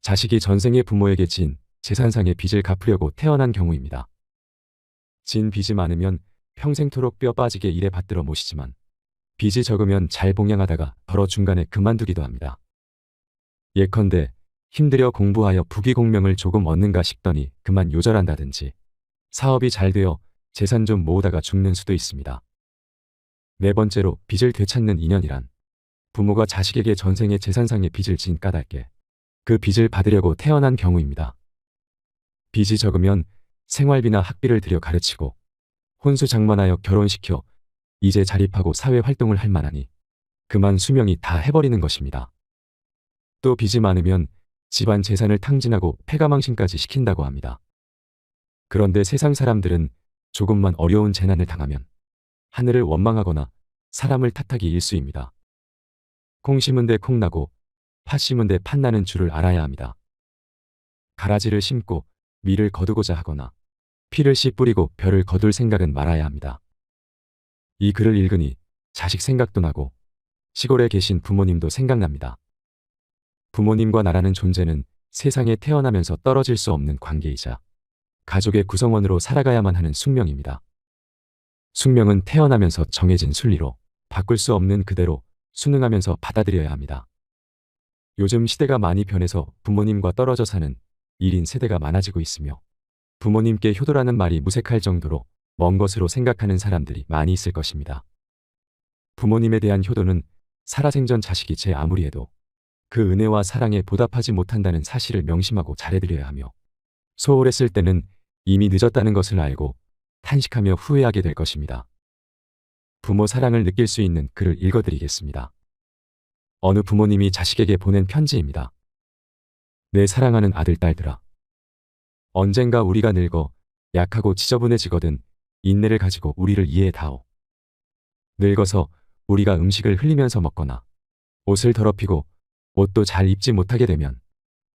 자식이 전생의 부모에게 진 재산상의 빚을 갚으려고 태어난 경우입니다. 진 빚이 많으면 평생토록 뼈 빠지게 일에 받들어 모시지만 빚이 적으면 잘 봉양하다가 덜어 중간에 그만두기도 합니다. 예컨대 힘들여 공부하여 부귀공명을 조금 얻는가 싶더니 그만 요절한다든지 사업이 잘 되어 재산 좀 모으다가 죽는 수도 있습니다. 네 번째로 빚을 되찾는 인연이란 부모가 자식에게 전생의 재산상의 빚을 진 까닭에 그 빚을 받으려고 태어난 경우입니다. 빚이 적으면 생활비나 학비를 들여 가르치고 혼수장만하여 결혼시켜 이제 자립하고 사회활동을 할 만하니 그만 수명이 다 해버리는 것입니다. 또 빚이 많으면 집안 재산을 탕진하고 패가망신까지 시킨다고 합니다. 그런데 세상 사람들은 조금만 어려운 재난을 당하면 하늘을 원망하거나 사람을 탓하기 일쑤입니다. 콩 심은 데 콩 나고 팥 심은 데 팥 나는 줄을 알아야 합니다. 가라지를 심고 밀을 거두고자 하거나 피를 씨 뿌리고 벼를 거둘 생각은 말아야 합니다. 이 글을 읽으니 자식 생각도 나고 시골에 계신 부모님도 생각납니다. 부모님과 나라는 존재는 세상에 태어나면서 떨어질 수 없는 관계이자 가족의 구성원으로 살아가야만 하는 숙명입니다. 숙명은 태어나면서 정해진 순리로 바꿀 수 없는 그대로 순응하면서 받아들여야 합니다. 요즘 시대가 많이 변해서 부모님과 떨어져 사는 1인 세대가 많아지고 있으며 부모님께 효도라는 말이 무색할 정도로 먼 것으로 생각하는 사람들이 많이 있을 것입니다. 부모님에 대한 효도는 살아생전 자식이 제 아무리 해도 그 은혜와 사랑에 보답하지 못한다는 사실을 명심하고 잘해드려야 하며 소홀했을 때는 이미 늦었다는 것을 알고 탄식하며 후회하게 될 것입니다. 부모 사랑을 느낄 수 있는 글을 읽어드리겠습니다. 어느 부모님이 자식에게 보낸 편지입니다. 내 사랑하는 아들 딸들아. 언젠가 우리가 늙어 약하고 지저분해지거든 인내를 가지고 우리를 이해해다오. 늙어서 우리가 음식을 흘리면서 먹거나 옷을 더럽히고 옷도 잘 입지 못하게 되면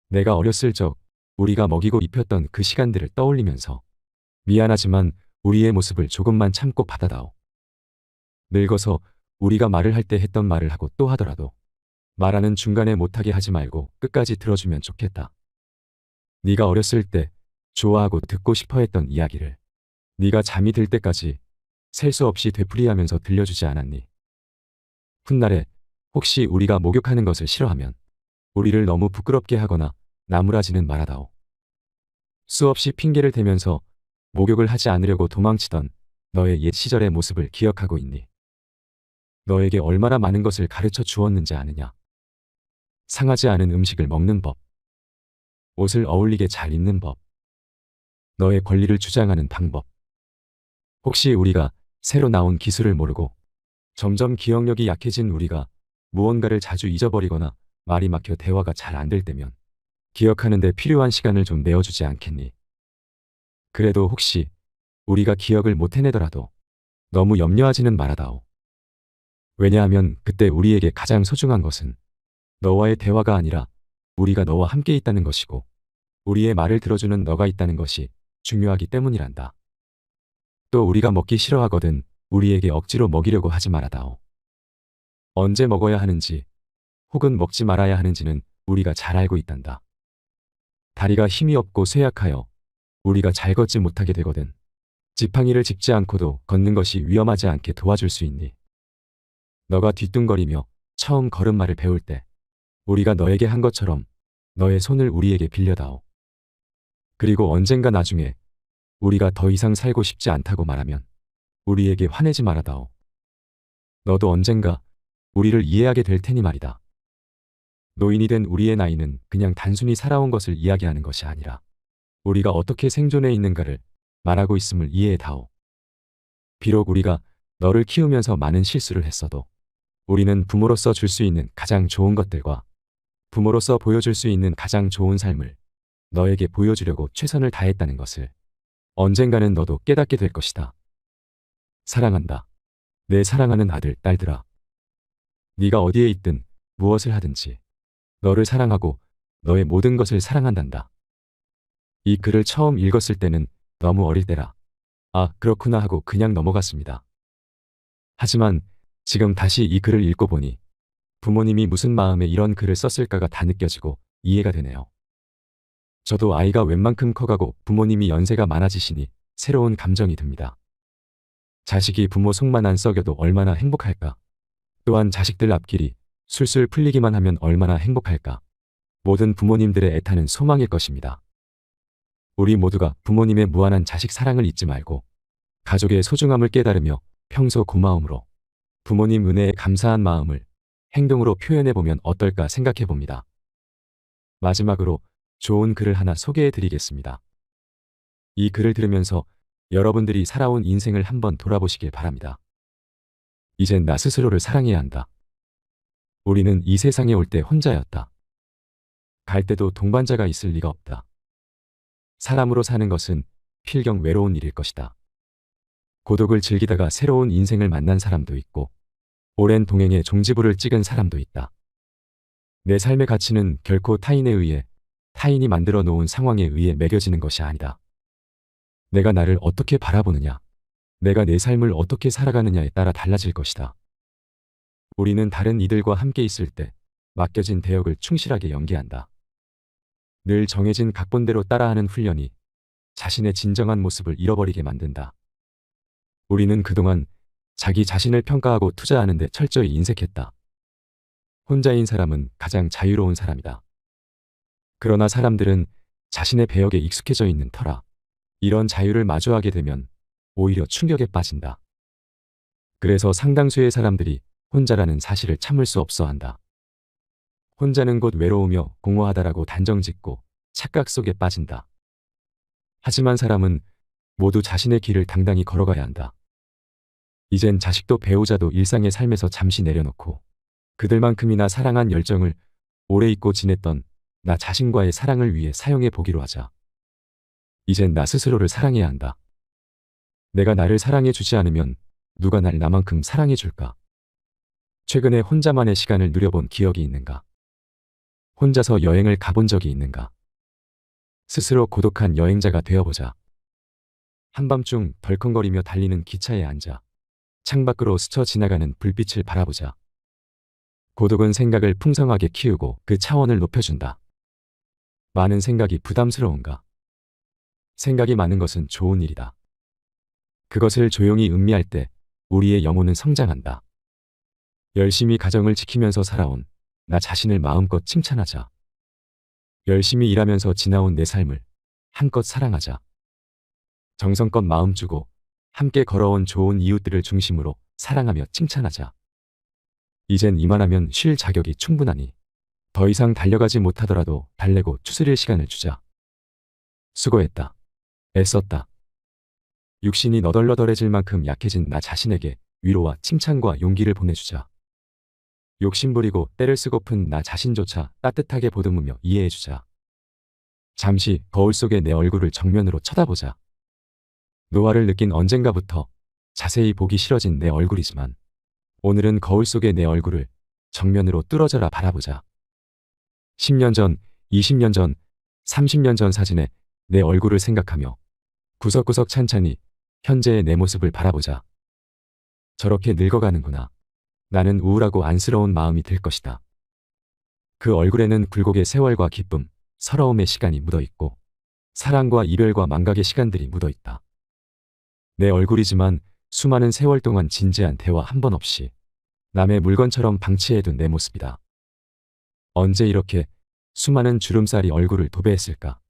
내가 어렸을 적 우리가 먹이고 입혔던 그 시간들을 떠올리면서 미안하지만 우리의 모습을 조금만 참고 받아다오. 늙어서 우리가 말을 할 때 했던 말을 하고 또 하더라도 말하는 중간에 못하게 하지 말고 끝까지 들어주면 좋겠다. 네가 어렸을 때 좋아하고 듣고 싶어 했던 이야기를 네가 잠이 들 때까지 셀 수 없이 되풀이하면서 들려주지 않았니? 훗날에 혹시 우리가 목욕하는 것을 싫어하면 우리를 너무 부끄럽게 하거나 나무라지는 말아다오. 수없이 핑계를 대면서 목욕을 하지 않으려고 도망치던 너의 옛 시절의 모습을 기억하고 있니? 너에게 얼마나 많은 것을 가르쳐 주었는지 아느냐? 상하지 않은 음식을 먹는 법, 옷을 어울리게 잘 입는 법, 너의 권리를 주장하는 방법, 혹시 우리가 새로 나온 기술을 모르고 점점 기억력이 약해진 우리가 무언가를 자주 잊어버리거나 말이 막혀 대화가 잘 안 될 때면 기억하는 데 필요한 시간을 좀 내어주지 않겠니? 그래도 혹시 우리가 기억을 못 해내더라도 너무 염려하지는 말아다오. 왜냐하면 그때 우리에게 가장 소중한 것은 너와의 대화가 아니라 우리가 너와 함께 있다는 것이고 우리의 말을 들어주는 너가 있다는 것이 중요하기 때문이란다. 또 우리가 먹기 싫어하거든 우리에게 억지로 먹이려고 하지 말아다오. 언제 먹어야 하는지 혹은 먹지 말아야 하는지는 우리가 잘 알고 있단다. 다리가 힘이 없고 쇠약하여 우리가 잘 걷지 못하게 되거든 지팡이를 짚지 않고도 걷는 것이 위험하지 않게 도와줄 수 있니? 너가 뒤뚱거리며 처음 걸음마를 배울 때 우리가 너에게 한 것처럼 너의 손을 우리에게 빌려다오. 그리고 언젠가 나중에 우리가 더 이상 살고 싶지 않다고 말하면 우리에게 화내지 말아다오. 너도 언젠가 우리를 이해하게 될 테니 말이다. 노인이 된 우리의 나이는 그냥 단순히 살아온 것을 이야기하는 것이 아니라 우리가 어떻게 생존해 있는가를 말하고 있음을 이해해다오. 비록 우리가 너를 키우면서 많은 실수를 했어도 우리는 부모로서 줄 수 있는 가장 좋은 것들과 부모로서 보여줄 수 있는 가장 좋은 삶을 너에게 보여주려고 최선을 다했다는 것을 언젠가는 너도 깨닫게 될 것이다. 사랑한다. 내 사랑하는 아들, 딸들아. 네가 어디에 있든 무엇을 하든지 너를 사랑하고 너의 모든 것을 사랑한단다. 이 글을 처음 읽었을 때는 너무 어릴 때라 아, 그렇구나 하고 그냥 넘어갔습니다. 하지만 지금 다시 이 글을 읽고 보니 부모님이 무슨 마음에 이런 글을 썼을까가 다 느껴지고 이해가 되네요. 저도 아이가 웬만큼 커가고 부모님이 연세가 많아지시니 새로운 감정이 듭니다. 자식이 부모 속만 안 썩여도 얼마나 행복할까. 또한 자식들 앞길이 술술 풀리기만 하면 얼마나 행복할까. 모든 부모님들의 애타는 소망일 것입니다. 우리 모두가 부모님의 무한한 자식 사랑을 잊지 말고 가족의 소중함을 깨달으며 평소 고마움으로 부모님 은혜에 감사한 마음을 행동으로 표현해보면 어떨까 생각해봅니다. 마지막으로 좋은 글을 하나 소개해드리겠습니다. 이 글을 들으면서 여러분들이 살아온 인생을 한번 돌아보시길 바랍니다. 이젠 나 스스로를 사랑해야 한다. 우리는 이 세상에 올 때 혼자였다. 갈 때도 동반자가 있을 리가 없다. 사람으로 사는 것은 필경 외로운 일일 것이다. 고독을 즐기다가 새로운 인생을 만난 사람도 있고 오랜 동행에 종지부를 찍은 사람도 있다. 내 삶의 가치는 결코 타인에 의해 타인이 만들어 놓은 상황에 의해 매겨지는 것이 아니다. 내가 나를 어떻게 바라보느냐, 내가 내 삶을 어떻게 살아가느냐에 따라 달라질 것이다. 우리는 다른 이들과 함께 있을 때 맡겨진 대역을 충실하게 연기한다. 늘 정해진 각본대로 따라하는 훈련이 자신의 진정한 모습을 잃어버리게 만든다. 우리는 그동안 자기 자신을 평가하고 투자하는 데 철저히 인색했다. 혼자인 사람은 가장 자유로운 사람이다. 그러나 사람들은 자신의 배역에 익숙해져 있는 터라 이런 자유를 마주하게 되면 오히려 충격에 빠진다. 그래서 상당수의 사람들이 혼자라는 사실을 참을 수 없어 한다. 혼자는 곧 외로우며 공허하다라고 단정짓고 착각 속에 빠진다. 하지만 사람은 모두 자신의 길을 당당히 걸어가야 한다. 이젠 자식도 배우자도 일상의 삶에서 잠시 내려놓고 그들만큼이나 사랑한 열정을 오래 잊고 지냈던 나 자신과의 사랑을 위해 사용해 보기로 하자. 이젠 나 스스로를 사랑해야 한다. 내가 나를 사랑해 주지 않으면 누가 날 나만큼 사랑해 줄까? 최근에 혼자만의 시간을 누려본 기억이 있는가? 혼자서 여행을 가본 적이 있는가? 스스로 고독한 여행자가 되어보자. 한밤중 덜컹거리며 달리는 기차에 앉아 창밖으로 스쳐 지나가는 불빛을 바라보자. 고독은 생각을 풍성하게 키우고 그 차원을 높여준다. 많은 생각이 부담스러운가? 생각이 많은 것은 좋은 일이다. 그것을 조용히 음미할 때 우리의 영혼은 성장한다. 열심히 가정을 지키면서 살아온 나 자신을 마음껏 칭찬하자. 열심히 일하면서 지나온 내 삶을 한껏 사랑하자. 정성껏 마음 주고 함께 걸어온 좋은 이웃들을 중심으로 사랑하며 칭찬하자. 이젠 이만하면 쉴 자격이 충분하니 더 이상 달려가지 못하더라도 달래고 추스릴 시간을 주자. 수고했다. 애썼다. 육신이 너덜너덜해질 만큼 약해진 나 자신에게 위로와 칭찬과 용기를 보내주자. 욕심부리고 때를 쓰고픈 나 자신조차 따뜻하게 보듬으며 이해해주자. 잠시 거울 속의 내 얼굴을 정면으로 쳐다보자. 노화를 느낀 언젠가부터 자세히 보기 싫어진 내 얼굴이지만 오늘은 거울 속의 내 얼굴을 정면으로 뚫어져라 바라보자. 10년 전, 20년 전, 30년 전 사진에 내 얼굴을 생각하며 구석구석 찬찬히 현재의 내 모습을 바라보자. 저렇게 늙어가는구나. 나는 우울하고 안쓰러운 마음이 들 것이다. 그 얼굴에는 굴곡의 세월과 기쁨, 서러움의 시간이 묻어있고 사랑과 이별과 망각의 시간들이 묻어있다. 내 얼굴이지만 수많은 세월 동안 진지한 대화 한 번 없이 남의 물건처럼 방치해둔 내 모습이다. 언제 이렇게 수많은 주름살이 얼굴을 도배했을까?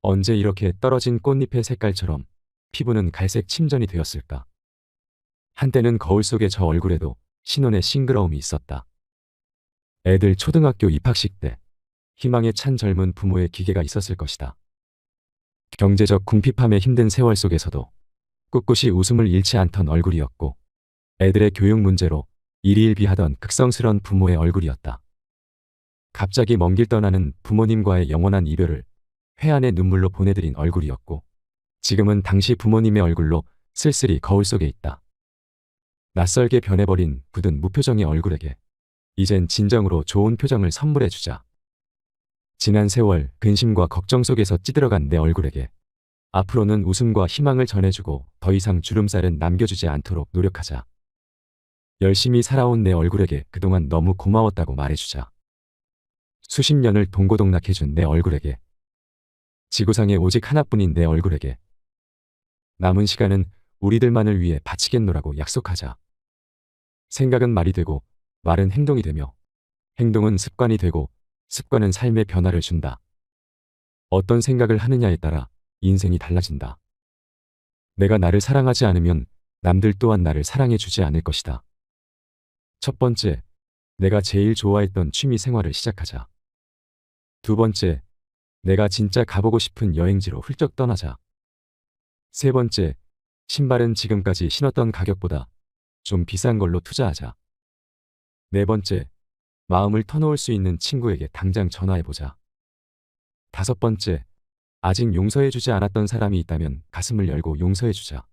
언제 이렇게 떨어진 꽃잎의 색깔처럼 피부는 갈색 침전이 되었을까? 한때는 거울 속의 저 얼굴에도 신혼의 싱그러움이 있었다. 애들 초등학교 입학식 때 희망에 찬 젊은 부모의 기계가 있었을 것이다. 경제적 궁핍함의 힘든 세월 속에서도 꿋꿋이 웃음을 잃지 않던 얼굴이었고 애들의 교육 문제로 일희일비하던 극성스런 부모의 얼굴이었다. 갑자기 먼 길 떠나는 부모님과의 영원한 이별을 회한의 눈물로 보내드린 얼굴이었고 지금은 당시 부모님의 얼굴로 쓸쓸히 거울 속에 있다. 낯설게 변해버린 굳은 무표정의 얼굴에게 이젠 진정으로 좋은 표정을 선물해주자. 지난 세월 근심과 걱정 속에서 찌들어간 내 얼굴에게 앞으로는 웃음과 희망을 전해주고 더 이상 주름살은 남겨주지 않도록 노력하자. 열심히 살아온 내 얼굴에게 그동안 너무 고마웠다고 말해주자. 수십 년을 동고동락해준 내 얼굴에게, 지구상에 오직 하나뿐인 내 얼굴에게 남은 시간은 우리들만을 위해 바치겠노라고 약속하자. 생각은 말이 되고 말은 행동이 되며 행동은 습관이 되고 습관은 삶의 변화를 준다. 어떤 생각을 하느냐에 따라 인생이 달라진다. 내가 나를 사랑하지 않으면 남들 또한 나를 사랑해 주지 않을 것이다. 첫 번째, 내가 제일 좋아했던 취미 생활을 시작하자. 두 번째, 내가 진짜 가보고 싶은 여행지로 훌쩍 떠나자. 세 번째, 신발은 지금까지 신었던 가격보다 좀 비싼 걸로 투자하자. 네 번째, 마음을 터놓을 수 있는 친구에게 당장 전화해보자. 다섯 번째, 아직 용서해주지 않았던 사람이 있다면 가슴을 열고 용서해주자.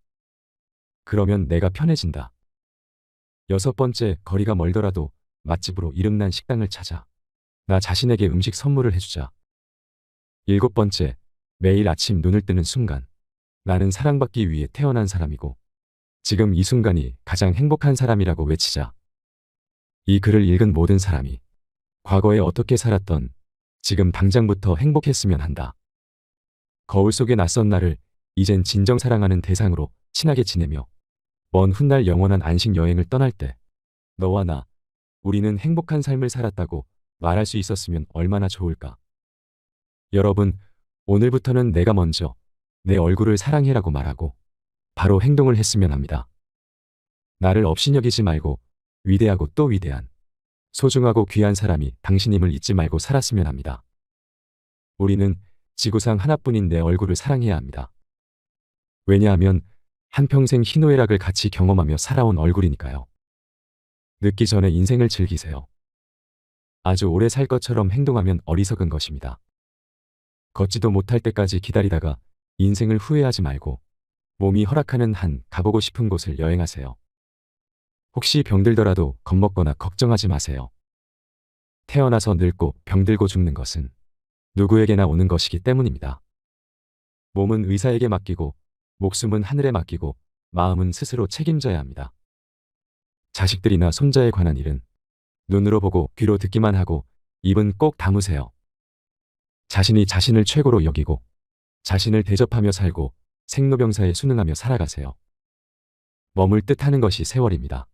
그러면 내가 편해진다. 여섯 번째, 거리가 멀더라도 맛집으로 이름난 식당을 찾아 나 자신에게 음식 선물을 해주자. 일곱 번째, 매일 아침 눈을 뜨는 순간 나는 사랑받기 위해 태어난 사람이고 지금 이 순간이 가장 행복한 사람이라고 외치자. 이 글을 읽은 모든 사람이 과거에 어떻게 살았던 지금 당장부터 행복했으면 한다. 거울 속의 낯선 나를 이젠 진정 사랑하는 대상으로 친하게 지내며 먼 훗날 영원한 안식 여행을 떠날 때 너와 나, 우리는 행복한 삶을 살았다고 말할 수 있었으면 얼마나 좋을까. 여러분, 오늘부터는 내가 먼저 내 얼굴을 사랑해라고 말하고 바로 행동을 했으면 합니다. 나를 업신여기지 말고 위대하고 또 위대한 소중하고 귀한 사람이 당신임을 잊지 말고 살았으면 합니다. 우리는 지구상 하나뿐인 내 얼굴을 사랑해야 합니다. 왜냐하면 한평생 희노애락을 같이 경험하며 살아온 얼굴이니까요. 늙기 전에 인생을 즐기세요. 아주 오래 살 것처럼 행동하면 어리석은 것입니다. 걷지도 못할 때까지 기다리다가 인생을 후회하지 말고 몸이 허락하는 한 가보고 싶은 곳을 여행하세요. 혹시 병들더라도 겁먹거나 걱정하지 마세요. 태어나서 늙고 병들고 죽는 것은 누구에게나 오는 것이기 때문입니다. 몸은 의사에게 맡기고 목숨은 하늘에 맡기고 마음은 스스로 책임져야 합니다. 자식들이나 손자에 관한 일은 눈으로 보고 귀로 듣기만 하고 입은 꼭 다무세요. 자신이 자신을 최고로 여기고 자신을 대접하며 살고 생로병사에 순응하며 살아가세요. 머물 듯 하는 것이 세월입니다.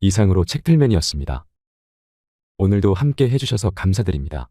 이상으로 책틀맨이었습니다. 오늘도 함께 해주셔서 감사드립니다.